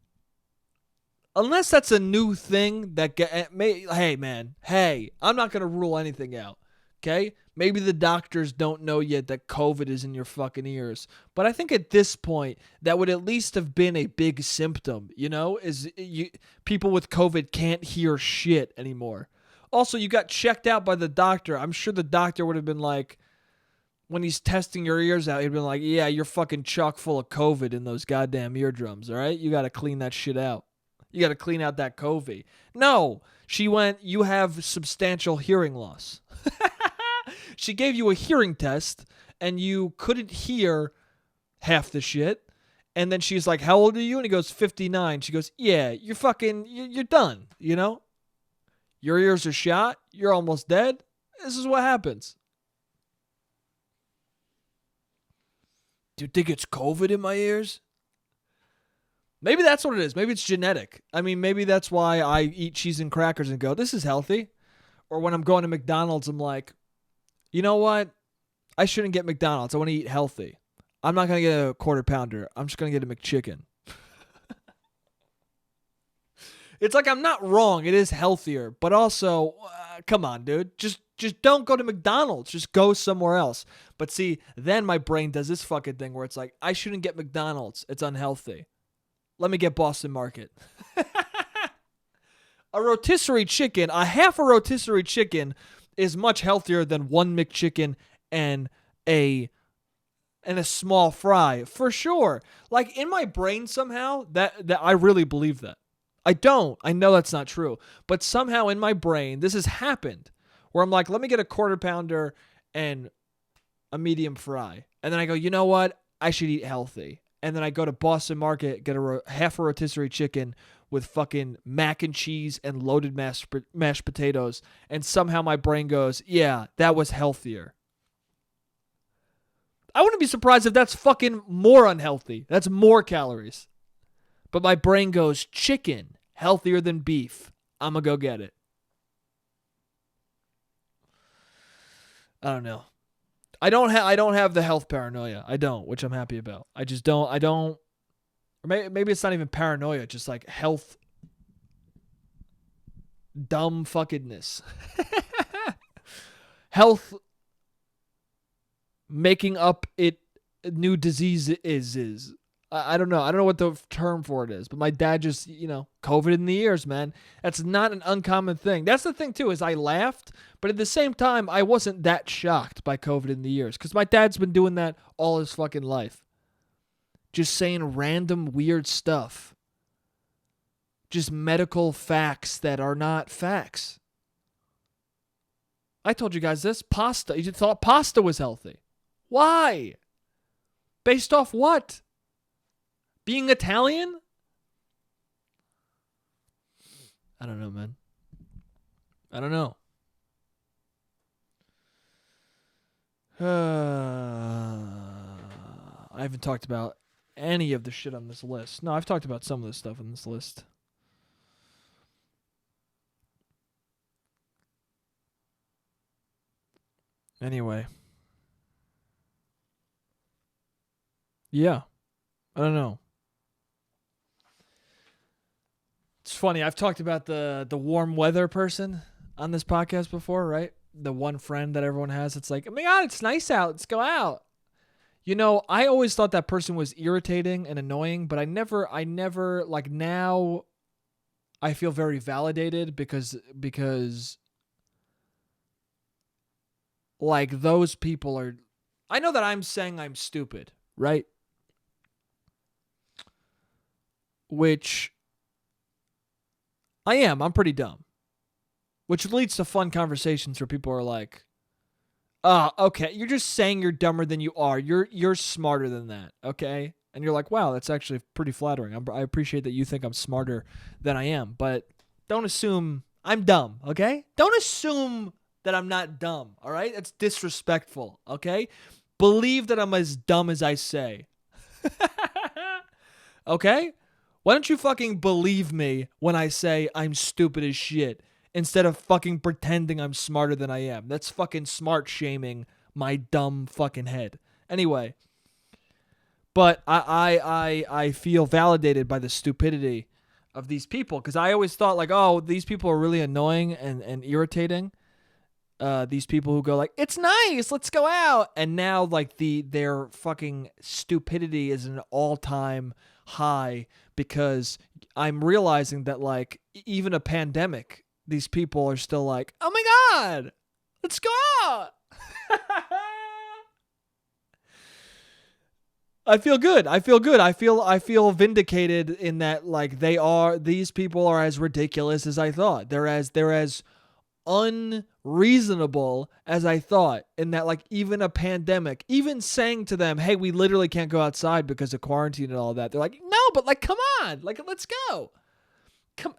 Speaker 2: Unless that's a new thing that hey, man. Hey, I'm not going to rule anything out. Okay? Maybe the doctors don't know yet that COVID is in your fucking ears. But I think at this point, that would at least have been a big symptom, you know? People with COVID can't hear shit anymore. Also, you got checked out by the doctor. I'm sure the doctor would have been like, when he's testing your ears out, he'd been like, yeah, you're fucking chock full of COVID in those goddamn eardrums, all right? You got to clean that shit out. You got to clean out that COVID. No, she went, you have substantial hearing loss. She gave you a hearing test, and you couldn't hear half the shit. And then she's like, how old are you? And he goes, 59. She goes, yeah, you're done, you know? Your ears are shot. You're almost dead. This is what happens. Do you think it's COVID in my ears? Maybe that's what it is. Maybe it's genetic. I mean, maybe that's why I eat cheese and crackers and go, this is healthy. Or when I'm going to McDonald's, I'm like, you know what? I shouldn't get McDonald's. I want to eat healthy. I'm not going to get a quarter pounder. I'm just going to get a McChicken. It's like I'm not wrong. It is healthier. But also, come on, dude. Just don't go to McDonald's. Just go somewhere else. But see, then my brain does this fucking thing where it's like, I shouldn't get McDonald's. It's unhealthy. Let me get Boston Market. A rotisserie chicken, a half a rotisserie chicken is much healthier than one McChicken and a small fry, for sure. Like in my brain somehow, that I really believe that. I don't. I know that's not true. But somehow in my brain, this has happened where I'm like, let me get a quarter pounder and a medium fry. And then I go, you know what? I should eat healthy. And then I go to Boston Market, get half a rotisserie chicken with fucking mac and cheese and loaded mashed potatoes. And somehow my brain goes, yeah, that was healthier. I wouldn't be surprised if that's fucking more unhealthy. That's more calories. But my brain goes, chicken, healthier than beef. I'm going to go get it. I don't know. I don't have the health paranoia. I don't, which I'm happy about. I just don't. I don't. Or maybe it's not even paranoia. Just like health dumb fuckedness. Health making up it new disease is. I don't know. I don't know what the term for it is, but my dad just, COVID in the ears, man. That's not an uncommon thing. That's the thing, too, is I laughed, but at the same time, I wasn't that shocked by COVID in the ears because my dad's been doing that all his fucking life. Just saying random weird stuff. Just medical facts that are not facts. I told you guys this. Pasta. You thought pasta was healthy. Why? Based off what? Being Italian? I don't know, man. I don't know. I haven't talked about any of the shit on this list. No, I've talked about some of the stuff on this list. Anyway. Yeah. I don't know. It's funny. I've talked about the warm weather person on this podcast before, right? The one friend that everyone has. It's like, oh my God, it's nice out. Let's go out. I always thought that person was irritating and annoying, but I never, like now I feel very validated because like those people are, I know that I'm saying I'm stupid, right? Which I am. I'm pretty dumb. Which leads to fun conversations where people are like, okay, you're just saying you're dumber than you are. You're smarter than that, okay? And you're like, wow, that's actually pretty flattering. I appreciate that you think I'm smarter than I am, but don't assume I'm dumb, okay? Don't assume that I'm not dumb, all right? That's disrespectful, okay? Believe that I'm as dumb as I say. Okay? Why don't you fucking believe me when I say I'm stupid as shit instead of fucking pretending I'm smarter than I am? That's fucking smart shaming my dumb fucking head. Anyway, but I feel validated by the stupidity of these people because I always thought like, oh, these people are really annoying and irritating. These people who go like, it's nice, let's go out. And now like their fucking stupidity is an all-time high because I'm realizing that like even a pandemic, these people are still like, oh my God, let's go out. I feel good. I feel vindicated in that like these people are as ridiculous as I thought. They're as unreasonable as I thought in that like even a pandemic, even saying to them, hey, we literally can't go outside because of quarantine and all that. They're like, no, but like, come on, like, let's go. Come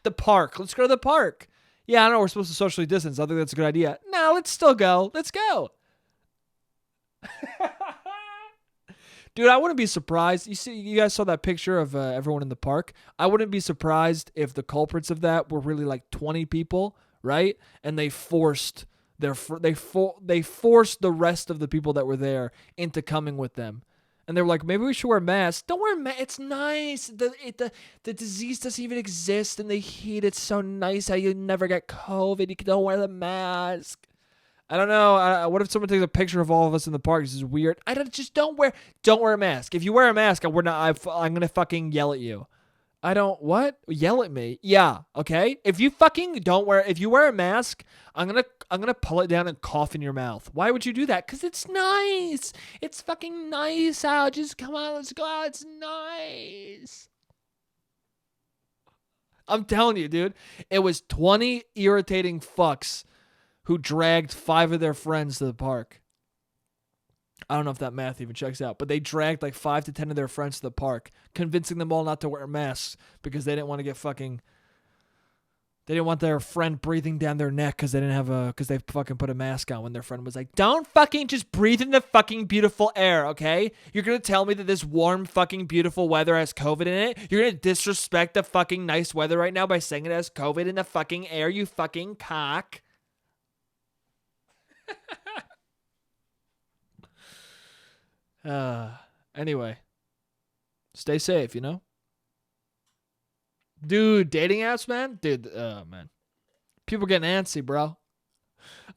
Speaker 2: the park. Let's go to the park. Yeah, I know we're supposed to socially distance. I think that's a good idea. No, let's still go. Let's go. Dude, I wouldn't be surprised. You guys saw that picture of everyone in the park. I wouldn't be surprised if the culprits of that were really like 20 people, right? And they forced they forced the rest of the people that were there into coming with them. And they were like, maybe we should wear masks. Don't wear masks. It's nice. The disease doesn't even exist in the heat. It's so nice how you never get COVID. You don't wear the mask. I don't know. What if someone takes a picture of all of us in the park? This is weird. Don't wear a mask. If you wear a mask, I'm gonna fucking yell at you. What? Yell at me? Yeah. Okay. If you wear a mask, I'm gonna pull it down and cough in your mouth. Why would you do that? 'Cause it's nice. It's fucking nice out. Just come on, let's go out. It's nice. I'm telling you, dude. It was 20 irritating fucks who dragged 5 of their friends to the park. I don't know if that math even checks out, but they dragged like 5 to 10 of their friends to the park, convincing them all not to wear masks because they didn't want to they didn't want their friend breathing down their neck because they fucking put a mask on when their friend was like, don't fucking just breathe in the fucking beautiful air, okay? You're going to tell me that this warm fucking beautiful weather has COVID in it? You're going to disrespect the fucking nice weather right now by saying it has COVID in the fucking air, you fucking cock? Anyway, stay safe, you know? Dude, dating apps, man? Dude, man. People getting antsy, bro.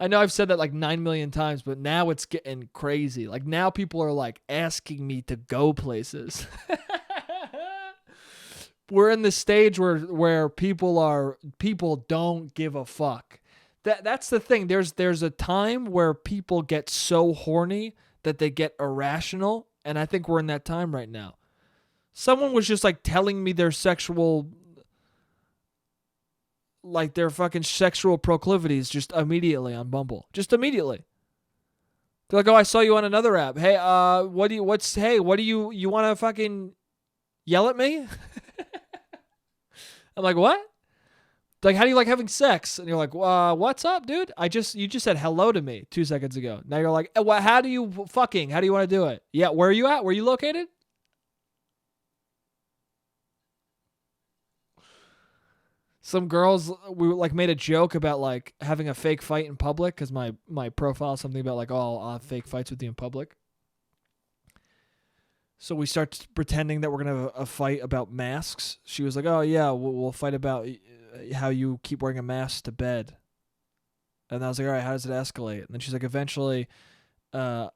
Speaker 2: I know I've said that like 9 million times, but now it's getting crazy. Like now people are like asking me to go places. We're in the stage where people don't give a fuck. That's the thing. There's a time where people get so horny that they get irrational, and I think we're in that time right now. Someone was just like telling me their fucking sexual proclivities just immediately on Bumble. Just immediately. They're like, "Oh, I saw you on another app. Hey, what do you want to fucking yell at me?" I'm like, "What?" Like, how do you like having sex? And you're like, what's up, dude? You just said hello to me 2 seconds ago. Now you're like, how do you want to do it? Yeah, where are you at? Where are you located? Some girls, we like made a joke about like having a fake fight in public because my profile is something about like, oh, I'll have fake fights with you in public. So we start pretending that we're going to have a fight about masks. She was like, oh, yeah, we'll fight about how you keep wearing a mask to bed. And I was like, all right, how does it escalate? And then she's like, eventually, I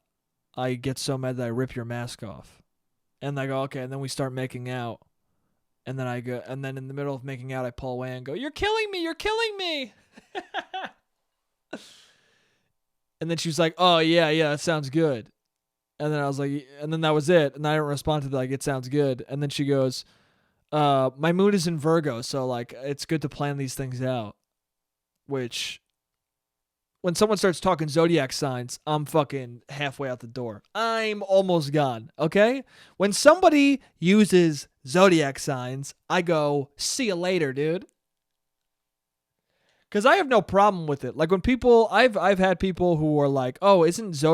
Speaker 2: get so mad that I rip your mask off. And I go, okay. And then we start making out. And then and then in the middle of making out, I pull away and go, you're killing me. You're killing me. And then she was like, oh, yeah, that sounds good. And then I was like, and then that was it. And I didn't respond to that, like, it sounds good. And then she goes, my moon is in Virgo, so like it's good to plan these things out. Which, when someone starts talking zodiac signs, I'm fucking halfway out the door. I'm almost gone, okay? When somebody uses zodiac signs, I go, see you later, dude. Because I have no problem with it. Like when people, I've had people who are like, oh, isn't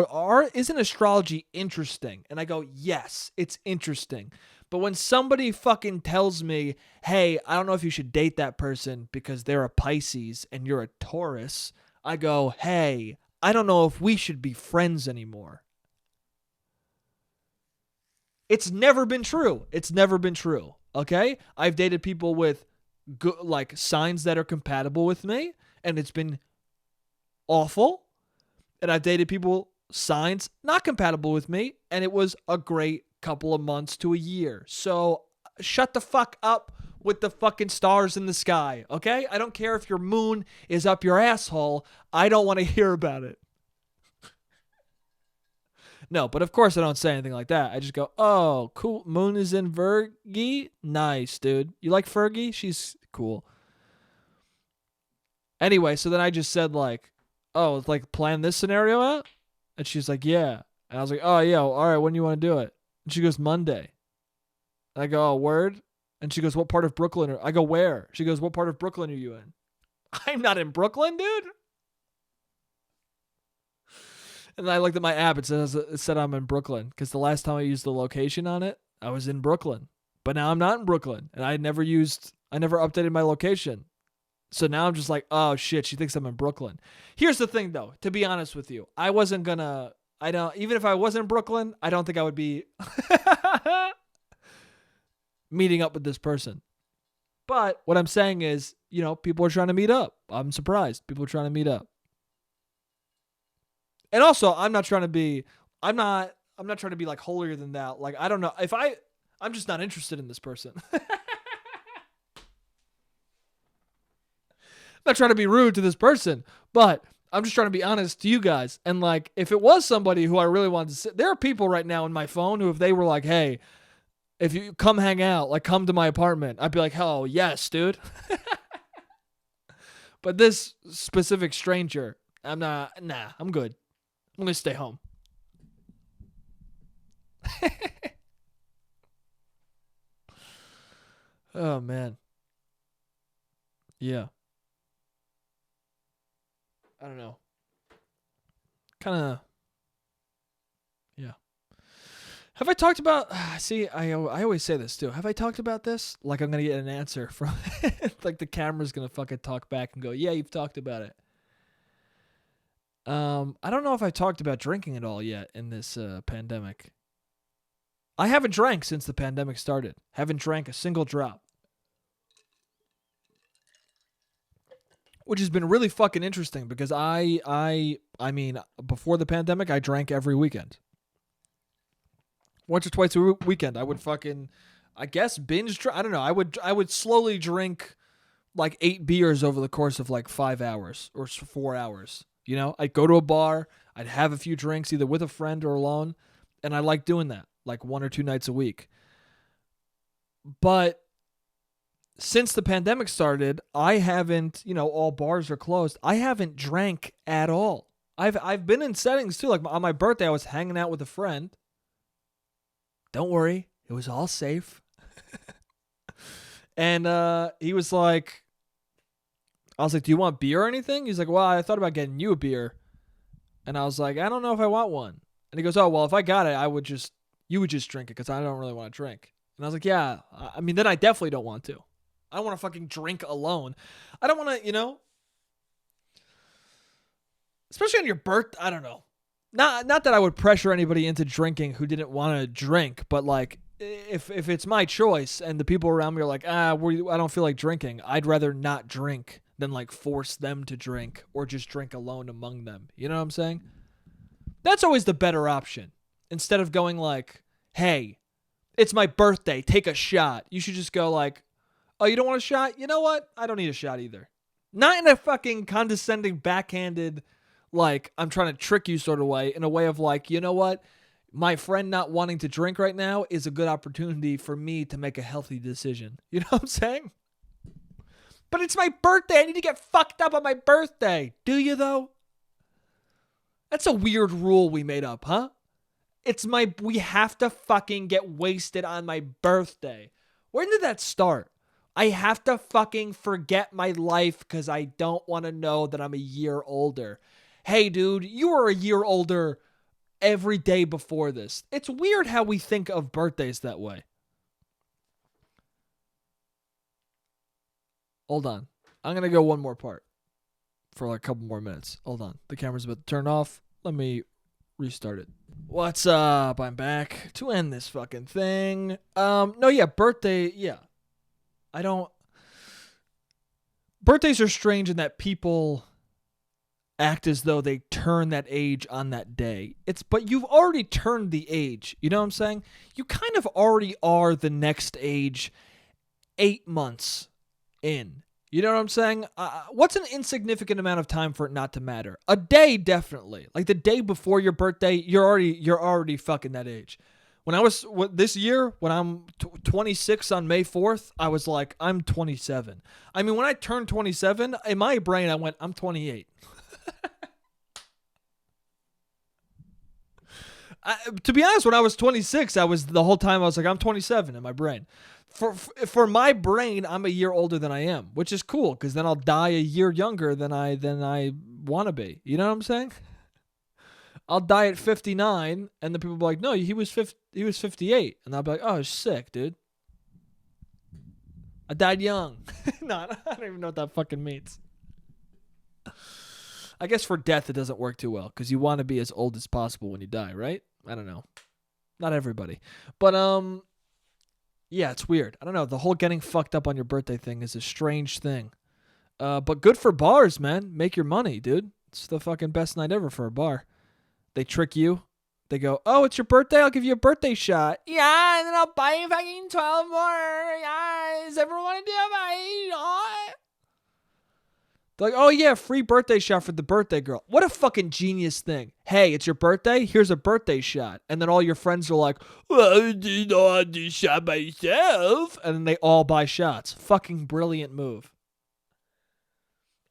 Speaker 2: astrology interesting? And I go, yes, it's interesting. But when somebody fucking tells me, hey, I don't know if you should date that person because they're a Pisces and you're a Taurus, I go, hey, I don't know if we should be friends anymore. It's never been true. It's never been true. Okay? I've dated people with good, like signs that are compatible with me, and it's been awful. And I've dated people signs not compatible with me, and it was a great couple of months to a year. So shut the fuck up with the fucking stars in the sky, okay? I don't care if your moon is up your asshole. I don't want to hear about it. No, but of course I don't say anything like that. I just go, oh, cool. Moon is in Virgie. Nice, dude. You like Fergie? She's cool. Anyway, so then I just said like, oh, it's like plan this scenario out? And she's like, yeah. And I was like, oh, yeah, all right, when do you want to do it? And she goes, Monday. And I go, oh, word? And she goes, what part of Brooklyn? I go, where? She goes, what part of Brooklyn are you in? I'm not in Brooklyn, dude. And I looked at my app. It said I'm in Brooklyn because the last time I used the location on it, I was in Brooklyn. But now I'm not in Brooklyn, and I never updated my location. So now I'm just like, oh shit, she thinks I'm in Brooklyn. Here's the thing, though. To be honest with you, even if I was in Brooklyn, I don't think I would be meeting up with this person. But what I'm saying is, people are trying to meet up. I'm surprised people are trying to meet up. And also, I'm not trying to be like holier than thou. Like, I don't know I'm just not interested in this person. I'm not trying to be rude to this person, but I'm just trying to be honest to you guys. And like, if it was somebody who I really wanted to see, there are people right now in my phone who, if they were like, hey, if you come hang out, like come to my apartment, I'd be like, hell yes, dude. But this specific stranger, I'm good. I'm going to stay home. Oh, man. Yeah. I don't know. Kind of. Yeah. Have I talked about... See, I always say this, too. Have I talked about this? Like I'm going to get an answer from... like the camera's going to fucking talk back and go, yeah, you've talked about it. I don't know if I talked about drinking at all yet in this pandemic. I haven't drank since the pandemic started. Haven't drank a single drop. Which has been really fucking interesting because I mean, before the pandemic, I drank every weekend. Once or twice a weekend, I would fucking, I guess, binge drink. I don't know. I would slowly drink like 8 beers over the course of like 5 hours or 4 hours. You know, I'd go to a bar, I'd have a few drinks either with a friend or alone, and I like doing that like 1 or 2 nights a week. But since the pandemic started, I haven't, all bars are closed. I haven't drank at all. I've been in settings too. Like on my birthday, I was hanging out with a friend. Don't worry, it was all safe. And he was like, I was like, do you want beer or anything? He's like, well, I thought about getting you a beer. And I was like, I don't know if I want one. And he goes, oh, well, if I got it, you would just drink it because I don't really want to drink. And I was like, yeah, I mean, then I definitely don't want to. I don't want to fucking drink alone. I don't want to, especially on your birthday. I don't know. Not that I would pressure anybody into drinking who didn't want to drink, but like if it's my choice and the people around me are like, I don't feel like drinking, I'd rather not drink than like force them to drink or just drink alone among them. You know what I'm saying? That's always the better option. Instead of going like, hey, it's my birthday, take a shot. You should just go like, oh, you don't want a shot? You know what? I don't need a shot either. Not in a fucking condescending, backhanded, like, I'm trying to trick you sort of way, in a way of like, you know what? My friend not wanting to drink right now is a good opportunity for me to make a healthy decision. You know what I'm saying? But it's my birthday. I need to get fucked up on my birthday. Do you, though? That's a weird rule we made up, huh? We have to fucking get wasted on my birthday. When did that start? I have to fucking forget my life because I don't want to know that I'm a year older. Hey, dude, you were a year older every day before this. It's weird how we think of birthdays that way. Hold on. I'm going to go one more part for like a couple more minutes. Hold on. The camera's about to turn off. Let me restart it. What's up? I'm back to end this fucking thing. Birthday, yeah. Birthdays are strange in that people act as though they turn that age on that day. But you've already turned the age. You know what I'm saying? You kind of already are the next age 8 months in. You know what I'm saying? What's an insignificant amount of time for it not to matter? A day, definitely. Like the day before your birthday, you're already fucking that age. When I was this year, when I'm 26 on May 4th, I was like, I'm 27. I mean, when I turned 27, in my brain, I went, I'm 28. To be honest, when I was 26, the whole time I was like, I'm 27 in my brain. For my brain, I'm a year older than I am, which is cool because then I'll die a year younger than I want to be. You know what I'm saying? I'll die at 59, and the people will be like, no, he was 58. And I'll be like, oh, sick, dude. I died young. No, I don't even know what that fucking means. I guess for death, it doesn't work too well, because you want to be as old as possible when you die, right? I don't know. Not everybody. But, yeah, it's weird. I don't know. The whole getting fucked up on your birthday thing is a strange thing. But good for bars, man. Make your money, dude. It's the fucking best night ever for a bar. They trick you. They go, oh, it's your birthday? I'll give you a birthday shot. Yeah, and then I'll buy you fucking 12 more. Yeah, does everyone want to do it? They're like, oh, yeah, free birthday shot for the birthday girl. What a fucking genius thing. Hey, it's your birthday? Here's a birthday shot. And then all your friends are like, well, I did not do shot myself. And then they all buy shots. Fucking brilliant move.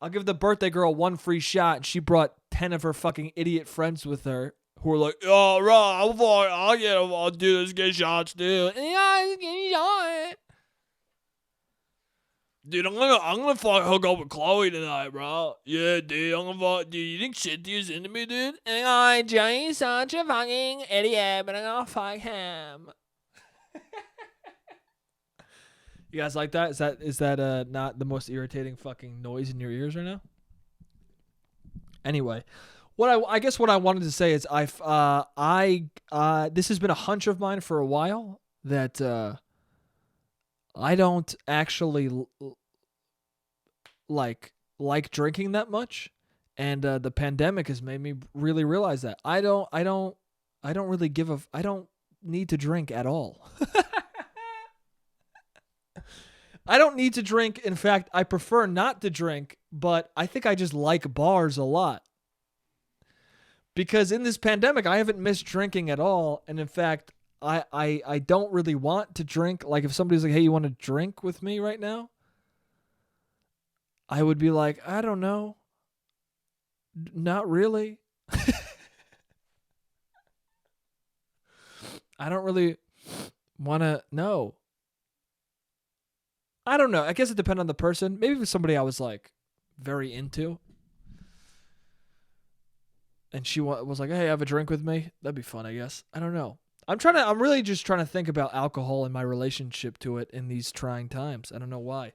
Speaker 2: I'll give the birthday girl one free shot, and she brought 10 of her fucking idiot friends with her who were like, oh, right, I'll do this, get shots, dude. Yeah, get shot. Dude, I'm gonna fucking hook up with Chloe tonight, bro. Yeah, dude, dude, you think Cynthia's into me, dude? And Johnny's such a fucking idiot, but I'm gonna fuck him. You guys like that? Is that not the most irritating fucking noise in your ears right now? Anyway, I guess what I wanted to say is this has been a hunch of mine for a while that I don't actually like drinking that much, and the pandemic has made me really realize that I don't really I don't need to drink at all. I don't need to drink. In fact, I prefer not to drink, but I think I just like bars a lot. Because in this pandemic, I haven't missed drinking at all. And in fact, I don't really want to drink. Like if somebody's like, hey, you want to drink with me right now? I would be like, I don't know. Not really. I don't really want to know. I don't know. I guess it depends on the person. Maybe if it's somebody I was like very into and she was like, hey, have a drink with me. That'd be fun, I guess. I don't know. I'm really just trying to think about alcohol and my relationship to it in these trying times. I don't know why.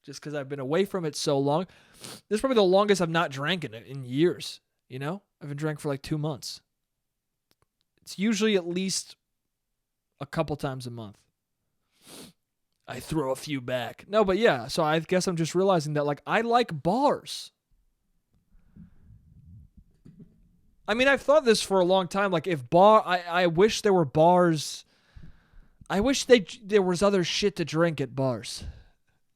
Speaker 2: Just because I've been away from it so long. This is probably the longest I've not drank in years. You know? I've been drinking for like 2 months. It's usually at least a couple times a month. I throw a few back. No, but yeah. So I guess I'm just realizing that like I like bars. I mean, I've thought this for a long time. Like if I wish there were bars. I wish there was other shit to drink at bars.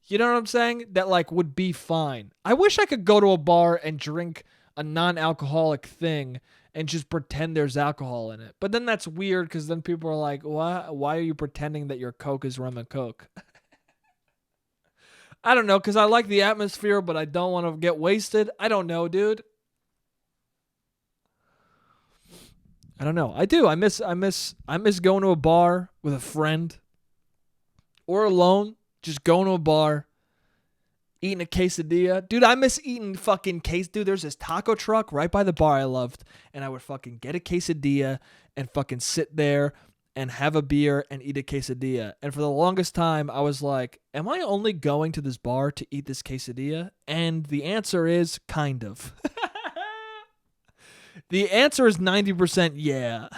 Speaker 2: You know what I'm saying? That like would be fine. I wish I could go to a bar and drink a non-alcoholic thing and just pretend there's alcohol in it. But then that's weird because then people are like, why are you pretending that your Coke is rum and Coke? I don't know, because I like the atmosphere, but I don't want to get wasted. I don't know, dude. I don't know. I do. I miss going to a bar with a friend or alone. Just going to a bar, eating a quesadilla. Dude, I miss eating fucking Dude, there's this taco truck right by the bar I loved, and I would fucking get a quesadilla and fucking sit there and have a beer and eat a quesadilla. And for the longest time, I was like, am I only going to this bar to eat this quesadilla? And the answer is kind of. The answer is 90% yeah.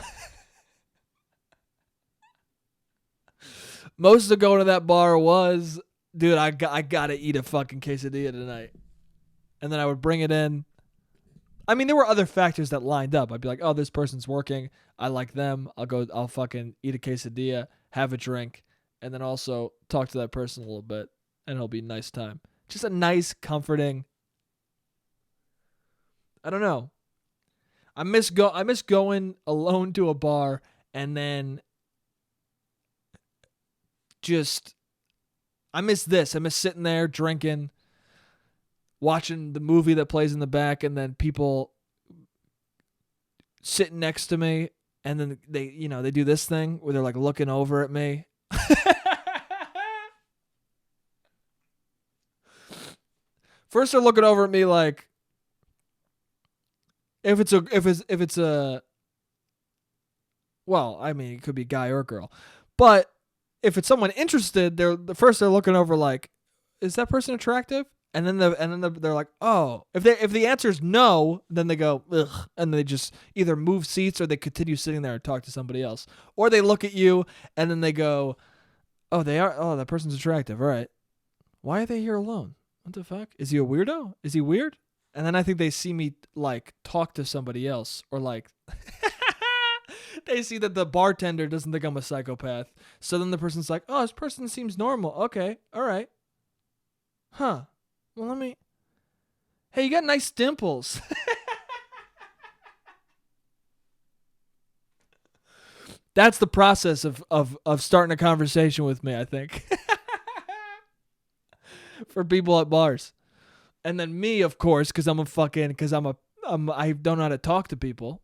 Speaker 2: Most of going to that bar was, dude, I got to eat a fucking quesadilla tonight. And then I would bring it in. I mean, there were other factors that lined up. I'd be like, oh, this person's working. I like them. I'll fucking eat a quesadilla, have a drink, and then also talk to that person a little bit, and it'll be a nice time. Just a nice, comforting. I don't know. I miss going alone to a bar and then just I miss this. I miss sitting there drinking, watching the movie that plays in the back, and then people sitting next to me, and then they do this thing where they're like looking over at me. First, they're looking over at me like if it's a well, I mean, it could be guy or girl, but if it's someone interested, they're looking over like, is that person attractive? And then they're like, oh. If the answer is no, then they go, ugh, and they just either move seats or they continue sitting there and talk to somebody else, or they look at you and then they go, oh, that person's attractive. All right, why are they here alone? What the fuck? Is he a weirdo? Is he weird? And then I think they see me like talk to somebody else, or like. They see that the bartender doesn't think I'm a psychopath. So then the person's like, oh, this person seems normal. Okay. All right. Huh. Well, hey, you got nice dimples. That's the process of starting a conversation with me, I think. For people at bars. And then me, of course, because I don't know how to talk to people.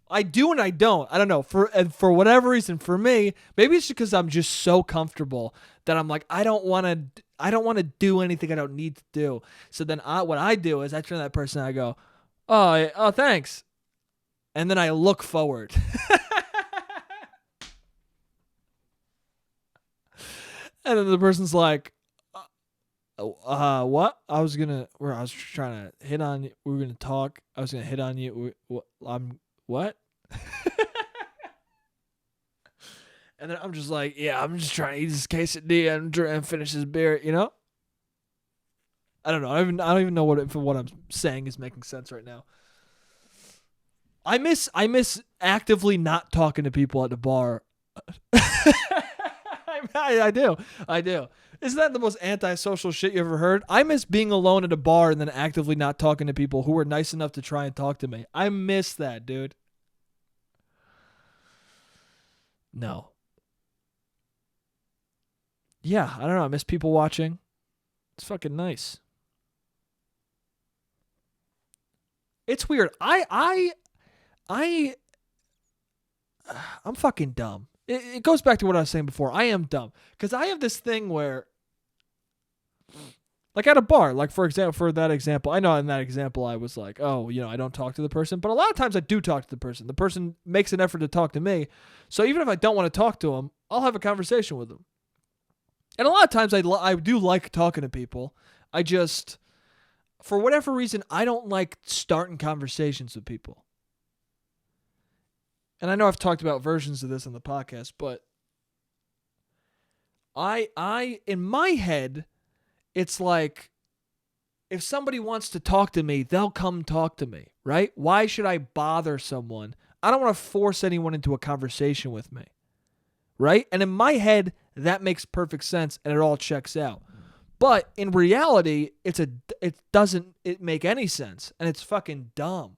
Speaker 2: I do and I don't. I don't know. For whatever reason, for me, maybe it's because I'm just so comfortable that I'm like, I don't want to do anything I don't need to do. So then what I do is I turn to that person and I go, oh, thanks. And then I look forward. And then the person's like, What? I was trying to hit on you. We were gonna talk. I was gonna hit on you. I'm what? And then I'm just like, yeah, I'm just trying to eat this quesadilla and finish this beer. You know? I don't know. I don't even know what I'm saying is making sense right now. I miss actively not talking to people at the bar. I do. Isn't that the most antisocial shit you ever heard? I miss being alone at a bar and then actively not talking to people who were nice enough to try and talk to me. I miss that, dude. No. Yeah, I don't know. I miss people watching. It's fucking nice. It's weird. I'm fucking dumb. It goes back to what I was saying before. I am dumb because I have this thing where, like at a bar, like for that example, I know in that example I was like, oh, I don't talk to the person, but a lot of times I do talk to the person. The person makes an effort to talk to me, so even if I don't want to talk to them, I'll have a conversation with them. And a lot of times I do like talking to people. I just, for whatever reason, I don't like starting conversations with people. And I know I've talked about versions of this on the podcast, but I in my head, it's like if somebody wants to talk to me, they'll come talk to me, right? Why should I bother someone? I don't want to force anyone into a conversation with me, right? And in my head, that makes perfect sense and it all checks out. But in reality, it doesn't make any sense and it's fucking dumb.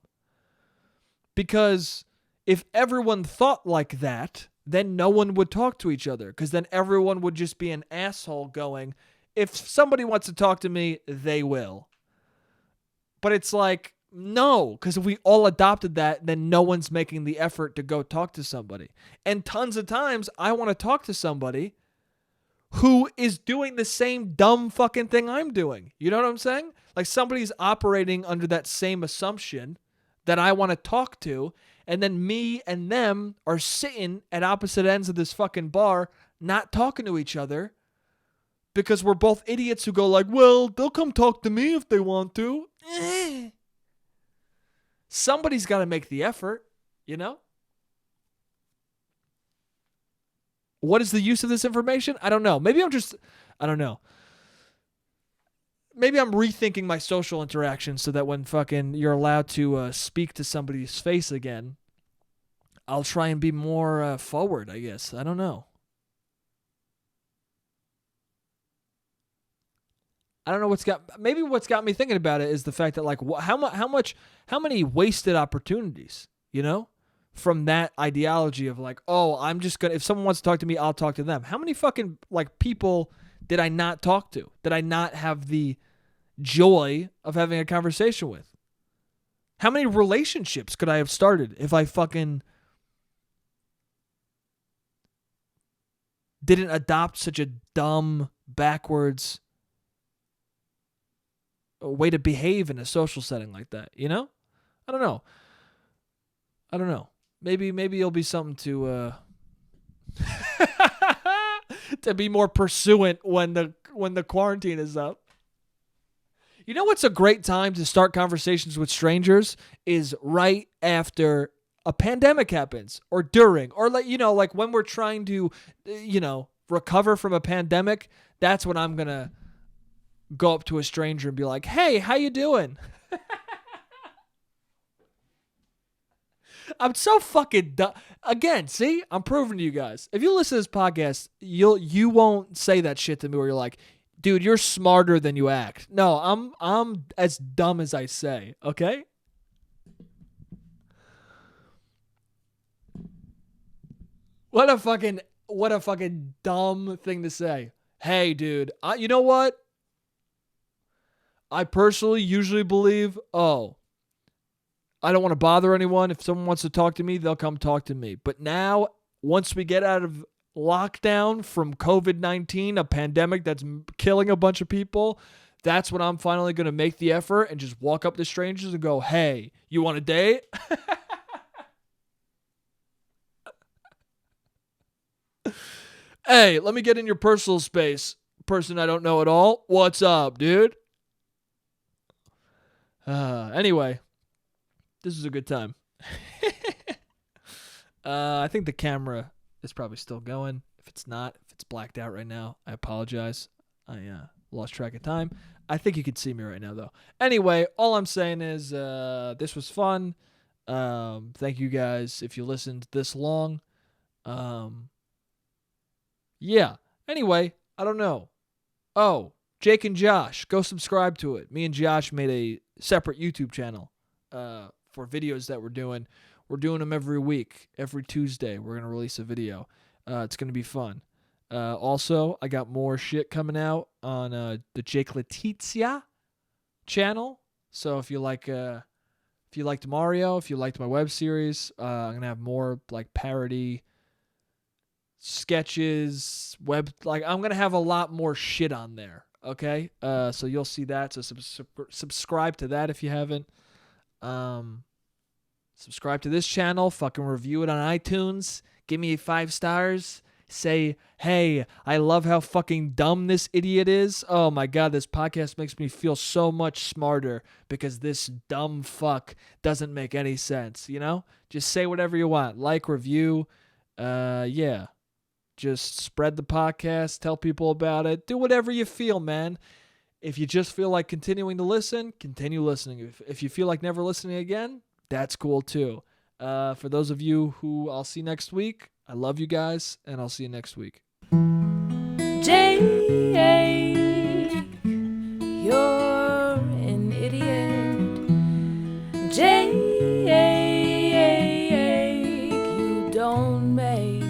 Speaker 2: Because if everyone thought like that, then no one would talk to each other because then everyone would just be an asshole going, if somebody wants to talk to me, they will. But it's like, no, because if we all adopted that, then no one's making the effort to go talk to somebody. And tons of times I want to talk to somebody who is doing the same dumb fucking thing I'm doing. You know what I'm saying? Like somebody's operating under that same assumption that I want to talk to, and then me and them are sitting at opposite ends of this fucking bar, not talking to each other, because we're both idiots who go like, well, they'll come talk to me if they want to. Somebody's got to make the effort, you know? What is the use of this information? I don't know. I don't know. Maybe I'm rethinking my social interactions so that when fucking you're allowed to speak to somebody's face again, I'll try and be more forward, I guess. I don't know. I don't know what's got me thinking about it is the fact that like how many wasted opportunities, from that ideology of like, oh, I'm just gonna, if someone wants to talk to me, I'll talk to them. How many fucking like people did I not talk to? Did I not have the joy of having a conversation with? How many relationships could I have started if I fucking didn't adopt such a dumb, backwards way to behave in a social setting like that, I don't know. Maybe it'll be something to to be more pursuant when the quarantine is up. You know what's a great time to start conversations with strangers is right after a pandemic happens or during or like when we're trying to recover from a pandemic. That's when I'm going to go up to a stranger and be like, "Hey, how you doing?" I'm so fucking dumb. Again, see? I'm proving to you guys. If you listen to this podcast, you won't say that shit to me where you're like, "Dude, you're smarter than you act." No, I'm as dumb as I say, okay? What a fucking dumb thing to say. Hey, dude, you know what? I personally usually believe, I don't want to bother anyone. If someone wants to talk to me, they'll come talk to me. But now, once we get out of lockdown from COVID-19, a pandemic that's killing a bunch of people, that's when I'm finally going to make the effort and just walk up to strangers and go, "Hey, you want a date?" Hey, let me get in your personal space. person I don't know at all. What's up, dude? Anyway, this is a good time. I think the camera is probably still going. If it's not, if it's blacked out right now, I apologize. I lost track of time. I think you can see me right now, though. Anyway, all I'm saying is this was fun. Thank you guys if you listened this long. Yeah. Anyway, I don't know. Oh, Jake and Josh, go subscribe to it. Me and Josh made a separate YouTube channel for videos that we're doing. We're doing them every week. Every Tuesday, we're going to release a video. It's going to be fun. Also, I got more shit coming out on the Jake Letizia channel. So if you liked Mario, if you liked my web series, I'm going to have more like parody sketches, I'm going to have a lot more shit on there. Okay? So you'll see that. So subscribe to that if you haven't. Subscribe to this channel. Fucking review it on iTunes. Give me 5 stars. Say, hey, I love how fucking dumb this idiot is. Oh my God, this podcast makes me feel so much smarter because this dumb fuck doesn't make any sense, you know? Just say whatever you want. Like, review. Yeah. Just spread the podcast. Tell people about it. Do whatever you feel, man. If you just feel like continuing to listen, continue listening. If you feel like never listening again, that's cool too. For those of you who I'll see next week, I love you guys, and I'll see you next week.
Speaker 1: Jake, you're an idiot. Jake, you don't make